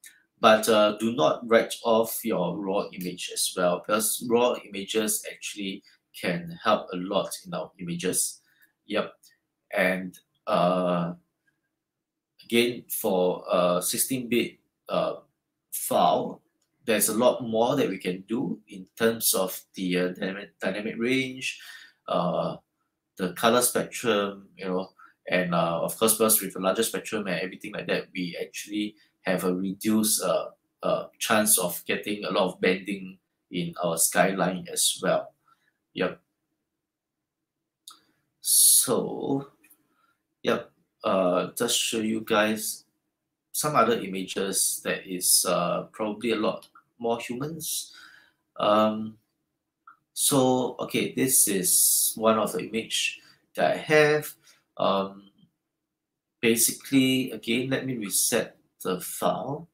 But do not write off your raw image as well, because raw images actually can help a lot in our images. Yep. And again, for a 16-bit file, there's a lot more that we can do in terms of the dynamic range, uh, the color spectrum, and of course, because with a larger spectrum and everything like that, we actually have a reduced chance of getting a lot of bending in our skyline as well. Yep. So, yep. Just show you guys some other images that is probably a lot more humans. So, okay, this is one of the image that I have. Basically, again, let me reset the file.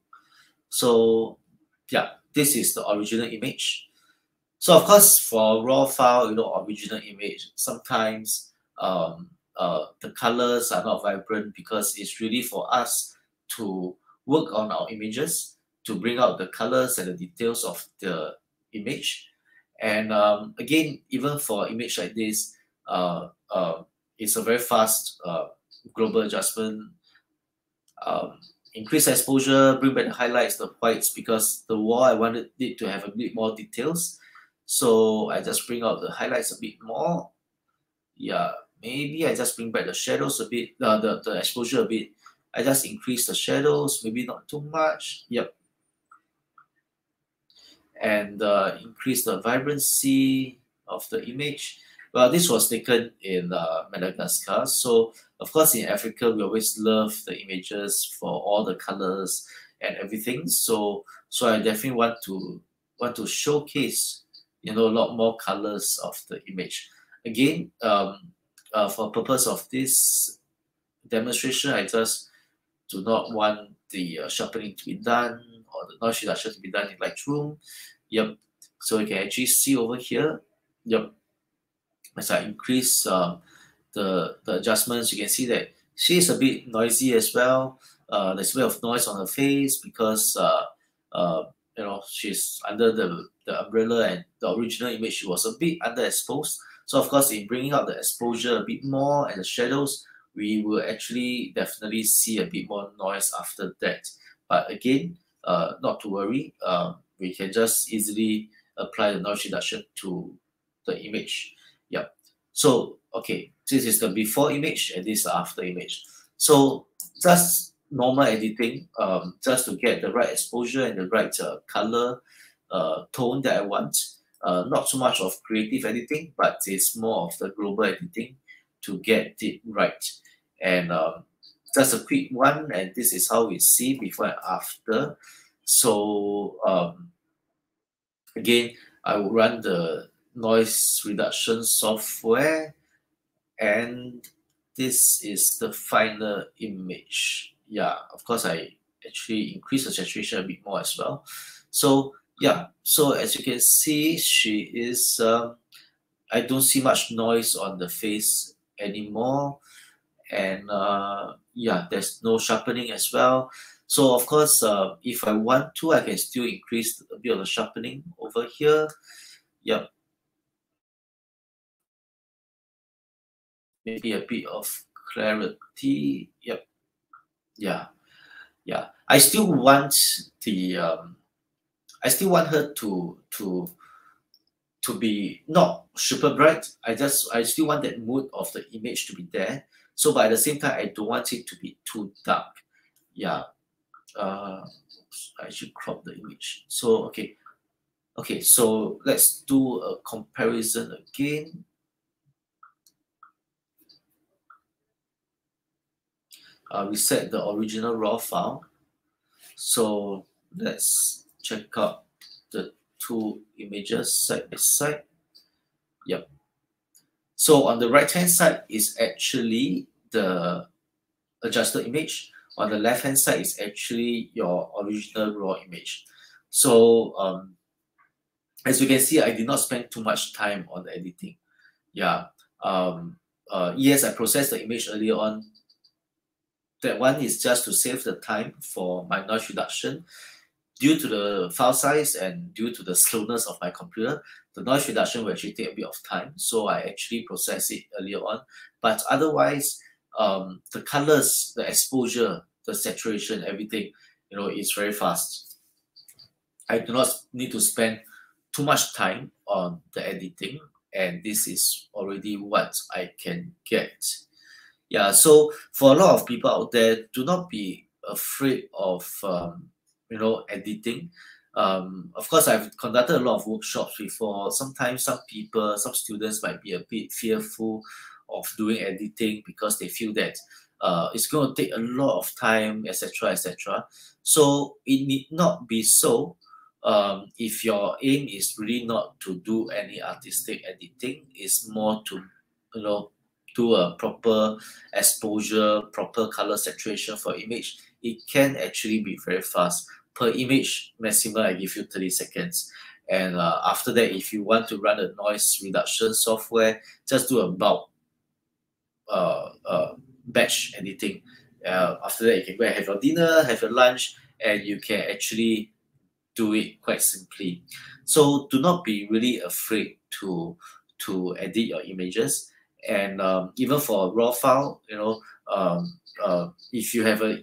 So, yeah, this is the original image. So, of course, for raw file, original image, sometimes the colors are not vibrant because it's really for us to work on our images to bring out the colors and the details of the image. And again, even for image like this, it's a very fast global adjustment. Increase exposure, bring back the highlights, the whites, because the wall I wanted it to have a bit more details. So I just bring out the highlights a bit more. Yeah, maybe I just bring back the shadows a bit, the exposure a bit. I just increase the shadows, maybe not too much. Yep. And increase the vibrancy of the image. Well, this was taken in Madagascar. So, of course, in Africa, we always love the images for all the colors and everything. So I definitely want to showcase, a lot more colors of the image. Again, for purpose of this demonstration, I just do not want the sharpening to be done or the noise reduction to be done in Lightroom. Yep. So you can actually see over here. Yep. As I increase the adjustments, you can see that she's a bit noisy as well. There's a bit of noise on her face because she's under the umbrella, and the original image was a bit underexposed. So of course, in bringing out the exposure a bit more and the shadows, we will actually definitely see a bit more noise after that. But again, not to worry. We can just easily apply the noise reduction to the image. Yep. So, okay, this is the before image and this is the after image. So, just normal editing, just to get the right exposure and the right color tone that I want. Not so much of creative editing, but it's more of the global editing to get it right. And just a quick one, and this is how we see before and after. So again, I will run the noise reduction software, and this is the final image. Yeah, of course, I actually increase the saturation a bit more as well. So yeah, so as you can see, she is, I don't see much noise on the face anymore. And yeah, there's no sharpening as well. So of course, if I want to, I can still increase a bit of the sharpening over here. Yep. Maybe a bit of clarity. Yep. Yeah. Yeah. I still want the I still want her to be not super bright. I still want that mood of the image to be there. So but at the same time I don't want it to be too dark. Yeah. I should crop the image. So okay. Okay, so let's do a comparison again. Reset the original raw file. So let's check out the two images side by side. Yep. So on the right hand side is actually the adjusted image. On the left hand side is actually your original raw image. So as you can see, I did not spend too much time on the editing. Yeah. Yes, I processed the image earlier on. That one is just to save the time for my noise reduction. Due to the file size and due to the slowness of my computer, the noise reduction will actually take a bit of time. So I actually process it earlier on. But otherwise, the colors, the exposure, the saturation, everything, is very fast. I do not need to spend too much time on the editing, and this is already what I can get. Yeah, so for a lot of people out there, do not be afraid of editing. Of course, I've conducted a lot of workshops before. Sometimes some people, some students might be a bit fearful of doing editing because they feel that it's going to take a lot of time, etc., etc. So it need not be so. If your aim is really not to do any artistic editing, it's more to do a proper exposure, proper color saturation for image, it can actually be very fast. Per image, maximum I give you 30 seconds. And after that, if you want to run a noise reduction software, just do a bulk batch editing. After that, you can go and have your dinner, have your lunch, and you can actually do it quite simply. So do not be really afraid to edit your images. And even for a raw file, if you have a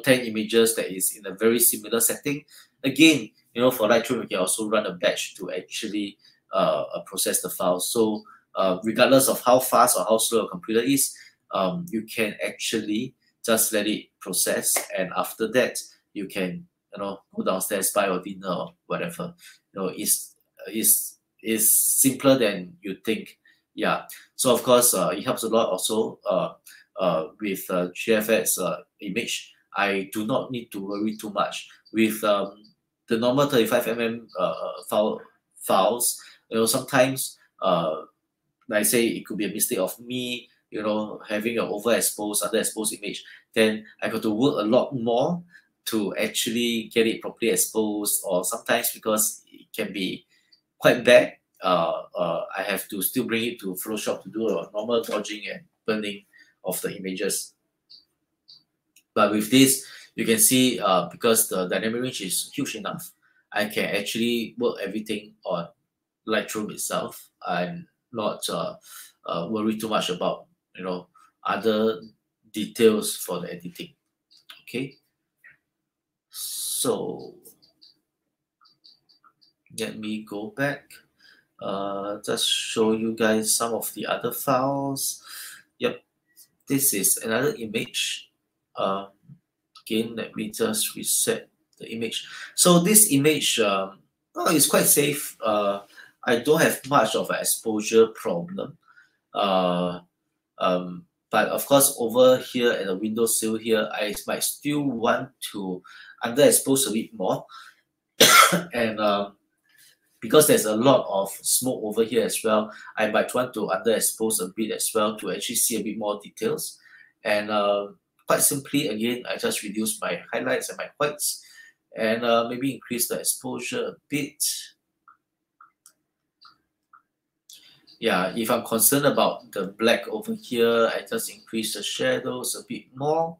10 images that is in a very similar setting, again, for Lightroom, you can also run a batch to actually process the file. So regardless of how fast or how slow a computer is, you can actually just let it process, and after that, you can go downstairs, buy your dinner or whatever. It's simpler than you think. Yeah. So of course, it helps a lot also with GFX image. I do not need to worry too much with the normal 35 mm files. Sometimes like I say, it could be a mistake of me, having an overexposed, underexposed image. Then I got to work a lot more to actually get it properly exposed, or sometimes because it can be quite bad, I have to still bring it to Photoshop to do a normal dodging and burning of the images. But with this, you can see because the dynamic range is huge enough, I can actually work everything on Lightroom itself and not worry too much about other details for the editing. Okay, so let me go back. Just show you guys some of the other files. Yep, this is another image. Again, let me just reset the image. So this image is quite safe. I don't have much of an exposure problem. But of course, over here at the windowsill here, I might still want to underexpose a bit more. And because there's a lot of smoke over here as well, I might want to underexpose a bit as well to actually see a bit more details. And quite simply, again, I just reduce my highlights and my whites, and maybe increase the exposure a bit. Yeah, if I'm concerned about the black over here, I just increase the shadows a bit more.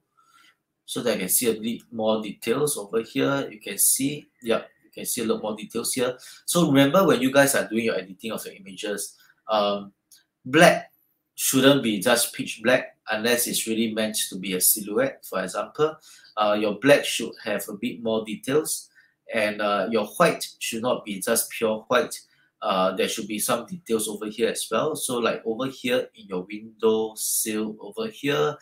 so that I can see a bit more details over here. You can see, yep, you can see a lot more details here. So remember, when you guys are doing your editing of your images, black shouldn't be just pitch black unless it's really meant to be a silhouette. For example, your black should have a bit more details, and your white should not be just pure white. There should be some details over here as well. So like over here in your window sill over here,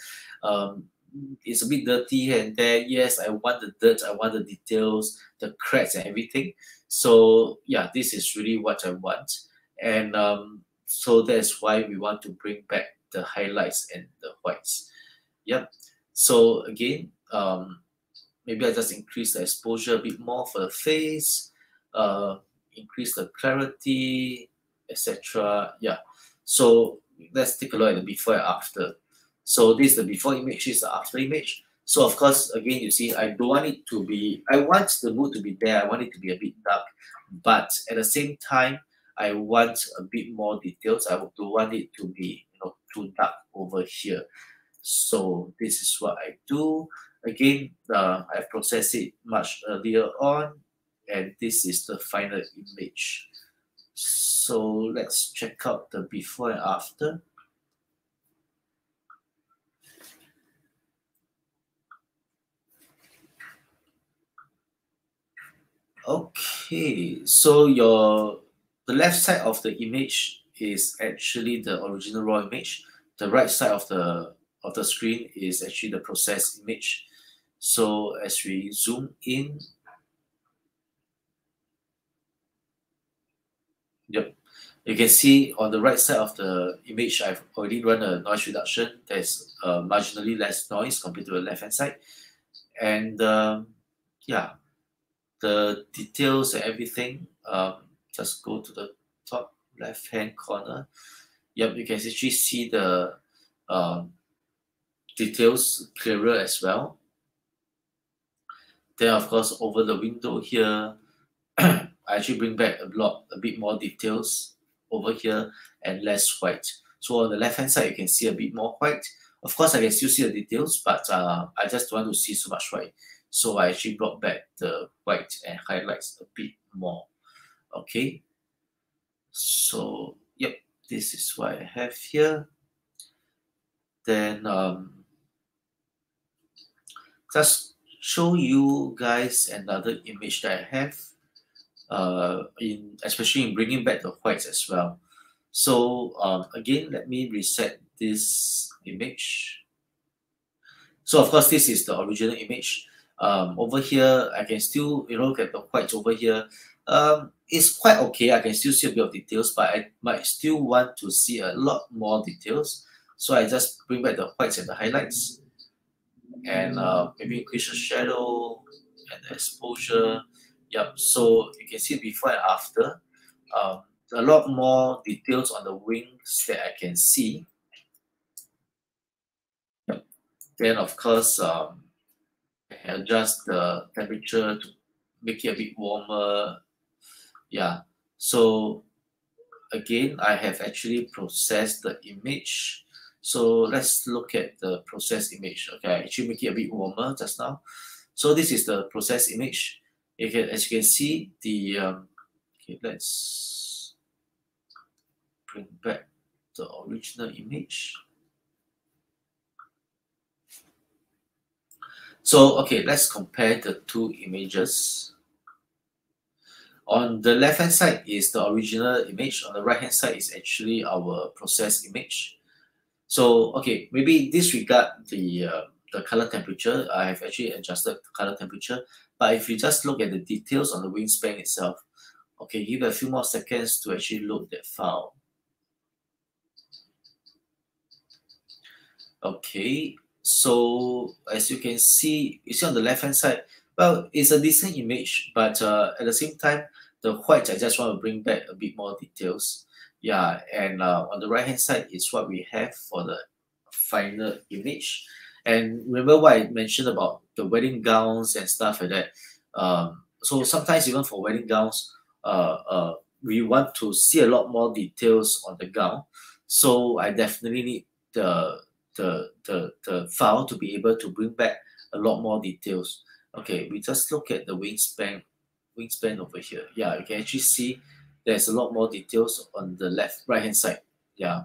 it's a bit dirty here and there. Yes, I want the dirt, I want the details, the cracks and everything. So yeah, this is really what I want. And so that's why we want to bring back the highlights and the whites. Yep. So again, maybe I just increase the exposure a bit more for the face, increase the clarity, etc. Yeah. So let's take a look at the before and after. So this is the before image, this is the after image. So of course, again, you see, I don't want it to be, I want the mood to be there, I want it to be a bit dark, but at the same time, I want a bit more details. I don't want it to be, too dark over here. So this is what I do. Again, I've processed it much earlier on, and this is the final image. So let's check out the before and after. Okay, so the left side of the image is actually the original raw image. The right side of the screen is actually the processed image. So as we zoom in, yep, you can see on the right side of the image, I've already run a noise reduction. There's marginally less noise compared to the left hand side, and yeah, the details and everything. Just go to the top left hand corner. Yep, you can actually see the details clearer as well. Then of course over the window here, I actually bring back a bit more details over here and less white. So on the left hand side, you can see a bit more white. Of course, I can still see the details, but I just don't want to see so much white. So I actually brought back the white and highlights a bit more. Okay. So, yep, this is what I have here. Then just show you guys another image that I have. Especially in bringing back the whites as well. So again, let me reset this image. So of course, this is the original image. Over here, I can still look at the whites over here. It's quite okay. I can still see a bit of details, but I might still want to see a lot more details. So I just bring back the whites and the highlights, and maybe increase the shadow and the exposure. Yep, so you can see before and after. A lot more details on the wings that I can see. Yep. Then of course, I can adjust the temperature to make it a bit warmer. Yeah, so again, I have actually processed the image. So let's look at the processed image. Okay, I actually make it a bit warmer just now. So this is the processed image. As you can see, the okay, let's bring back the original image. So okay, let's compare the two images. On the left hand side is the original image. On the right hand side is actually our processed image. So okay, maybe disregard the color temperature. I have actually adjusted the color temperature. But if you just look at the details on the wingspan itself, okay, give it a few more seconds to actually load that file. Okay, so as you can see, you see on the left hand side, well, it's a decent image, but at the same time, the white, I just want to bring back a bit more details. Yeah, and on the right hand side is what we have for the final image. And remember what I mentioned about the wedding gowns and stuff like that. So sometimes even for wedding gowns, we want to see a lot more details on the gown. So I definitely need the file to be able to bring back a lot more details. Okay, we just look at the wingspan over here. Yeah, you can actually see there's a lot more details on the right hand side. Yeah,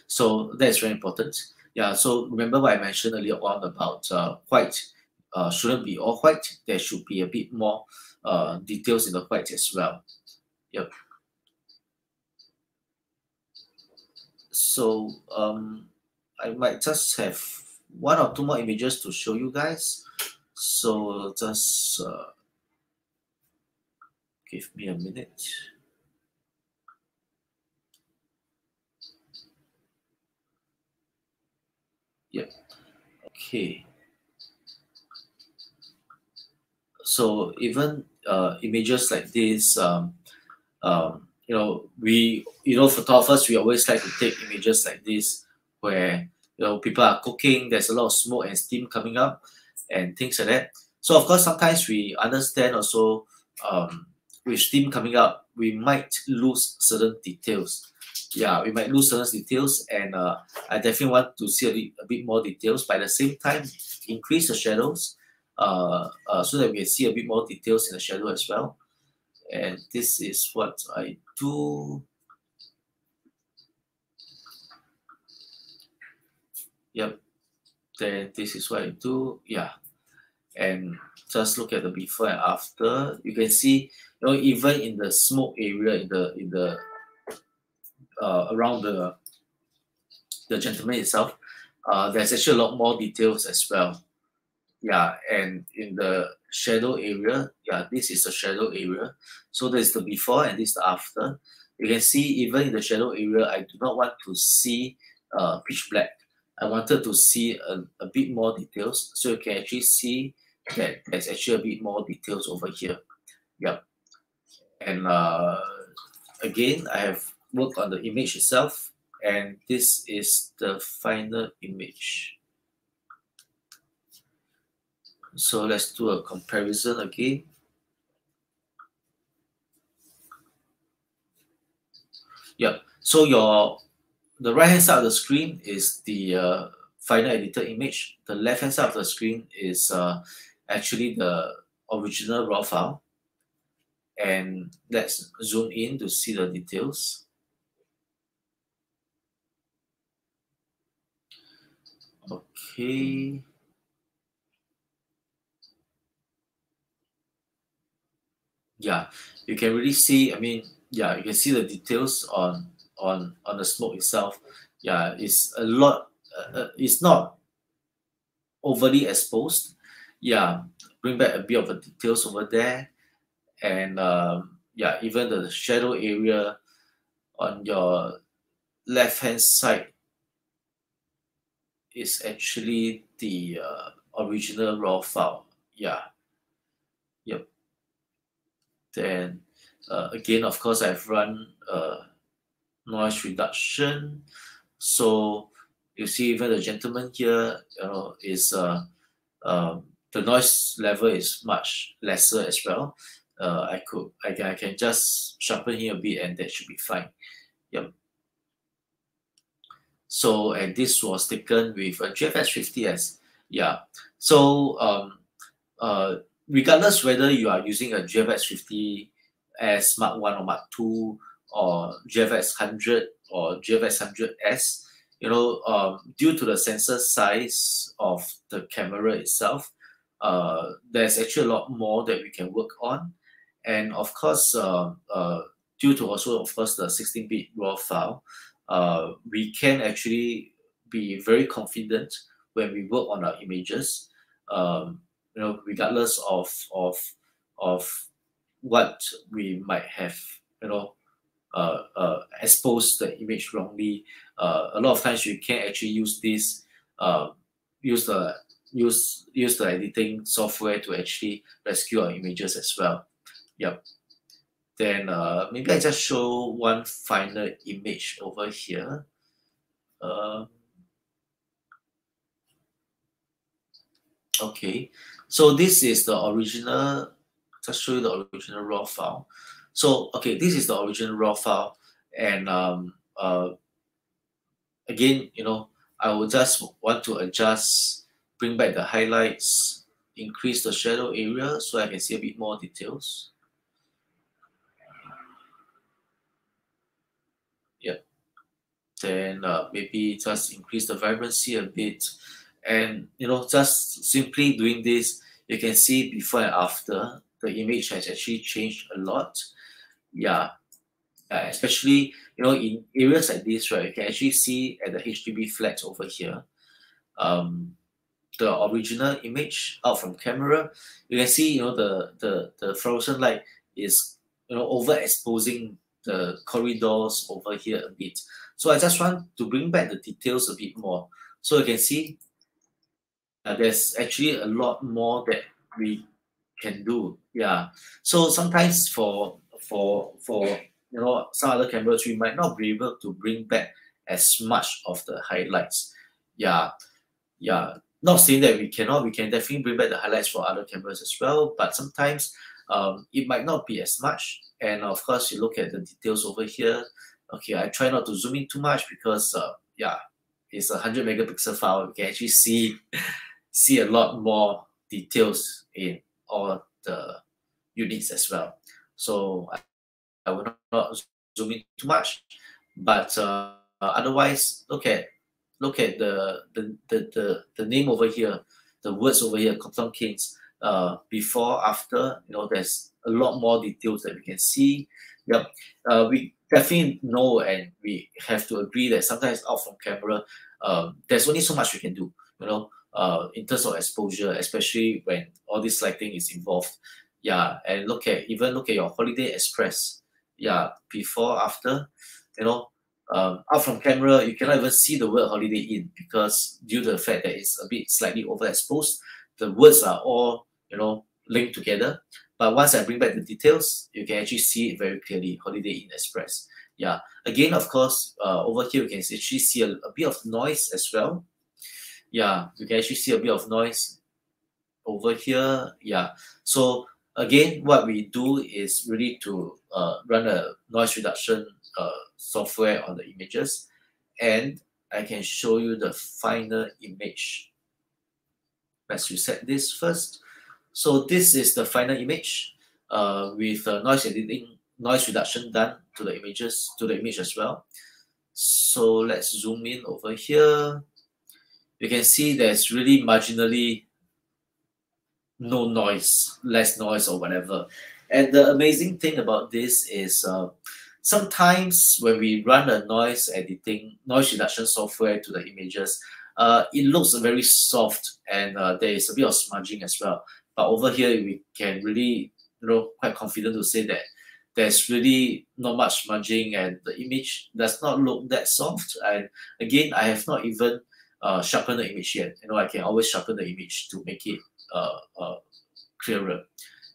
so that's very important. Yeah, so remember what I mentioned earlier on about white. Shouldn't be all white. There should be a bit more details in the white as well. Yep. So I might just have one or two more images to show you guys. So just give me a minute. Yep. Okay. So even images like this, photographers, we always like to take images like this where people are cooking, there's a lot of smoke and steam coming up and things like that. So of course sometimes we understand also with steam coming up we might lose certain details. Yeah, we might lose certain details, and I definitely want to see a bit more details, but at the same time increase the shadows so that we can see a bit more details in the shadow as well. And this is what I do. Yep. Then this is what I do. Yeah. And just look at the before and after. You can see, even in the smoke area, in the around the gentleman itself, there's actually a lot more details as well. Yeah, and in the shadow area, yeah, this is the shadow area. So there's the before and this the after. You can see even in the shadow area, I do not want to see pitch black. I wanted to see a bit more details. So you can actually see that there's actually a bit more details over here. Yep. And again, I have worked on the image itself, and this is the final image. So let's do a comparison again. Yep. So the right hand side of the screen is the final edited image. The left hand side of the screen is actually the original raw file. And let's zoom in to see the details. Okay. Yeah, you can really see. I mean, yeah, you can see the details on the smoke itself. Yeah, it's a lot. It's not overly exposed. Yeah, bring back a bit of the details over there, and yeah, even the shadow area on your left hand side is actually the original raw file. Yeah, yep. Then again, of course, I've run noise reduction. So you see, even the gentleman here, is the noise level is much lesser as well. I can just sharpen here a bit, and that should be fine. Yep. So, and this was taken with a Gfx 50s. Yeah. So regardless whether you are using a Gfx 50 as Mark 1 or Mark 2 or Gfx 100 or Gfx 100s, due to the sensor size of the camera itself, there's actually a lot more that we can work on. And of course, due to also, of course, the 16-bit raw file, we can actually be very confident when we work on our images, regardless of what we might have, exposed the image wrongly. A lot of times we can actually use this, use the editing software to actually rescue our images as well. Yep. Then maybe I just show one final image over here. Okay, so this is the original. Just show you the original raw file. So okay, this is the original raw file, and again, I will just want to adjust, bring back the highlights, increase the shadow area so I can see a bit more details. Yep. Then maybe just increase the vibrancy a bit. And just simply doing this, you can see before and after, the image has actually changed a lot. Yeah, especially in areas like this, right? You can actually see at the HDB flags over here, the original image out from camera. You can see the fluorescent light is overexposing the corridors over here a bit. So I just want to bring back the details a bit more. So you can see there's actually a lot more that we can do. Yeah. So sometimes for some other cameras, we might not be able to bring back as much of the highlights. Yeah. Yeah. Not saying that we cannot. We can definitely bring back the highlights for other cameras as well. But sometimes it might not be as much. And of course, you look at the details over here. Okay, I try not to zoom in too much because yeah, it's a 100 megapixel file. You can actually see a lot more details in all the units as well. So I will not zoom in too much, but otherwise, look at the name over here, the words over here, Compton Kings. Before, after, there's a lot more details that we can see. Yep, we definitely know and we have to agree that sometimes out from camera, there's only so much we can do. In terms of exposure, especially when all this lighting is involved. Yeah, and look at your Holiday Express. Yeah, before, after, out from camera, you cannot even see the word Holiday Inn because due to the fact that it's a bit slightly overexposed, the words are all, linked together. But once I bring back the details, you can actually see it very clearly, Holiday Inn Express. Yeah, again, of course, over here, you can actually see a bit of noise as well. Yeah, you can actually see a bit of noise over here. Yeah, so again, what we do is really to run a noise reduction software on the images, and I can show you the final image. Let's reset this first. So this is the final image with noise editing, noise reduction done to the image as well. So let's zoom in over here. You can see there's really marginally no noise, less noise or whatever. And the amazing thing about this is sometimes when we run a noise reduction software to the images, it looks very soft and there is a bit of smudging as well. But over here, we can really, quite confident to say that there's really not much smudging and the image does not look that soft. And again, I have not even sharpened the image yet. I can always sharpen the image to make it clearer.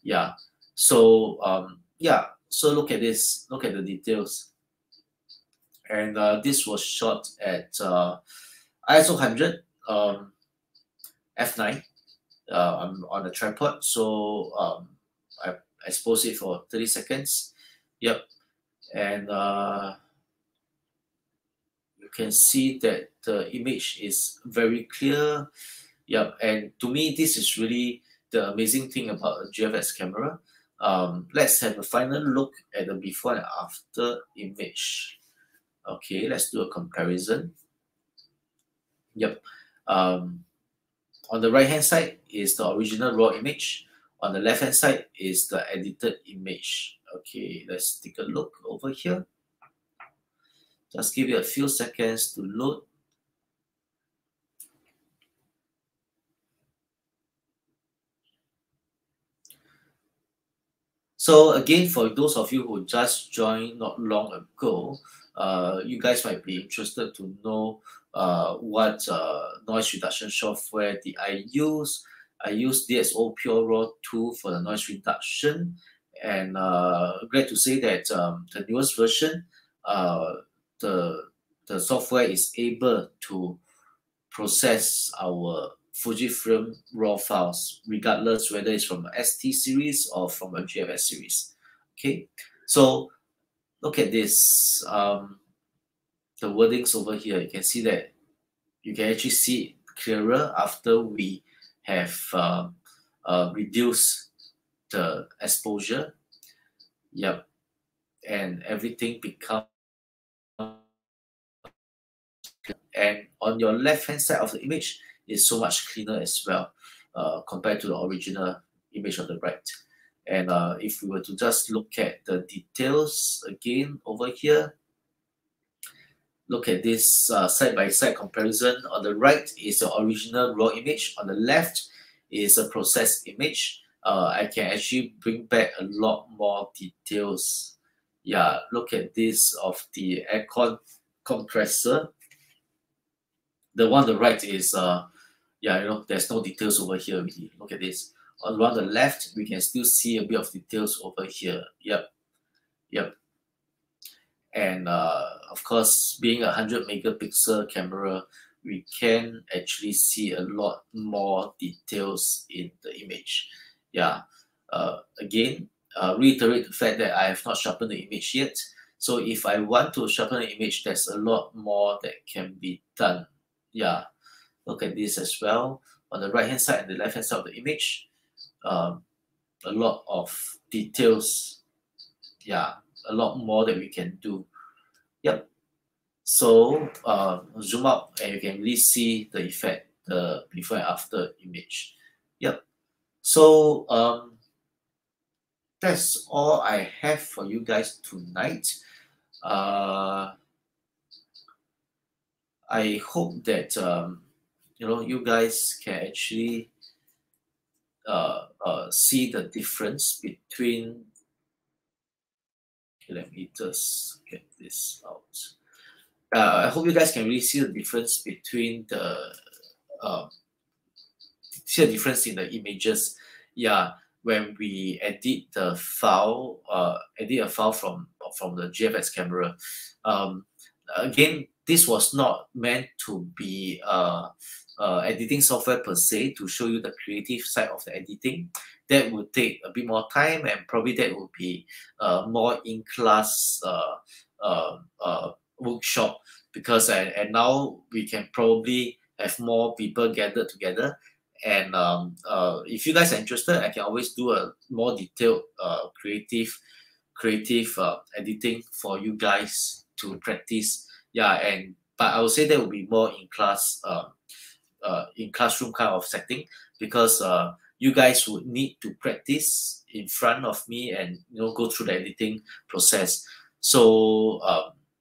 Yeah. So yeah. So look at this. Look at the details. And this was shot at ISO 100 f9. I'm on a tripod, so I expose it for 30 seconds. Yep. And you can see that the image is very clear. Yep. And to me, this is really the amazing thing about a Gfx camera. Let's have a final look at the before and after image. Okay, let's do a comparison. Yep. On the right hand side is the original raw image. On the left hand side is the edited image. Okay, let's take a look over here. Just give it a few seconds to load. So again, for those of you who just joined not long ago, you guys might be interested to know what noise reduction software did I use. I used DxO Pure Raw 2 for the noise reduction, and glad to say that the newest version, the software is able to process our Fujifilm RAW files, regardless whether it's from a ST series or from a GFX series. Okay, so look at this. The wordings over here, you can see that you can actually see it clearer after we have reduced the exposure. Yep, and everything becomes. And on your left hand side of the image is so much cleaner as well, compared to the original image on the right. And if we were to just look at the details again over here, look at this side-by-side comparison. On the right is the original raw image. On the left is a processed image. I can actually bring back a lot more details. Yeah, look at this of the aircon compressor. The one on the right is, yeah, there's no details over here really. Look at this. On the left, we can still see a bit of details over here. Yep, yep. And of course, being a 100 megapixel camera, we can actually see a lot more details in the image. Yeah. Again, reiterate the fact that I have not sharpened the image yet. So if I want to sharpen the image, there's a lot more that can be done. Yeah. Look at this as well. On the right hand side and the left hand side of the image, a lot of details. Yeah, a lot more that we can do. Yep. So zoom out and you can really see the effect, the before and after image. Yep. So that's all I have for you guys tonight. I hope that you guys can actually see the difference between. Okay, let me just get this out. I hope you guys can really see the difference between see the difference in the images. Yeah, when we edit the file, edit a file from the Gfx camera. Again, this was not meant to be editing software per se to show you the creative side of the editing. That would take a bit more time, and probably that would be more in-class workshop, because and now we can probably have more people gathered together. And if you guys are interested, I can always do a more detailed creative editing for you guys to practice. Yeah, but I would say that will be more in class, in classroom kind of setting, because you guys would need to practice in front of me and go through the editing process. So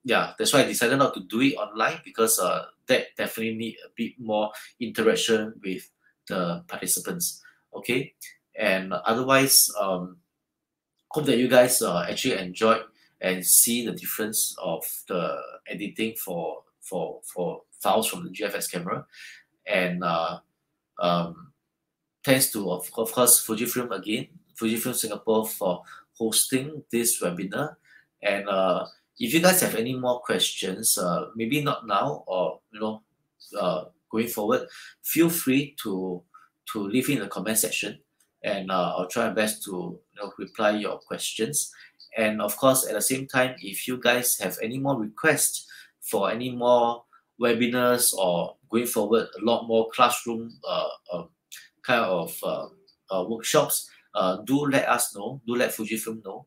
yeah, that's why I decided not to do it online, because that definitely need a bit more interaction with the participants. Okay, and otherwise, hope that you guys actually enjoyed and see the difference of the editing for files from the Gfx camera. And thanks to of course Fujifilm Singapore for hosting this webinar. And if you guys have any more questions, maybe not now, or going forward, feel free to leave in the comment section, and I'll try my best to reply your questions. And of course, at the same time, if you guys have any more requests for any more webinars, or going forward a lot more classroom kind of workshops, do let us know. Do let Fujifilm know.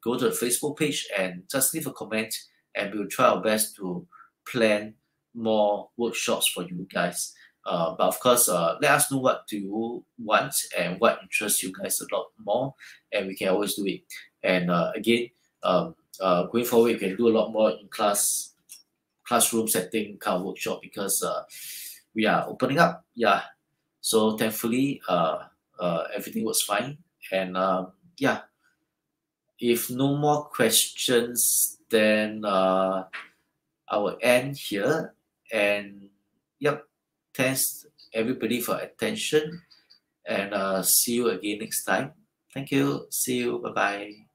Go to the Facebook page and just leave a comment, and we'll try our best to plan more workshops for you guys. But of course, let us know what do you want and what interests you guys a lot more, and we can always do it. And again, going forward, we can do a lot more in classroom setting kind of workshop, because we are opening up. Yeah, so thankfully everything was fine. And yeah, if no more questions, then I will end here. And yep, thanks everybody for attention, and see you again next time. Thank you. See you. Bye bye.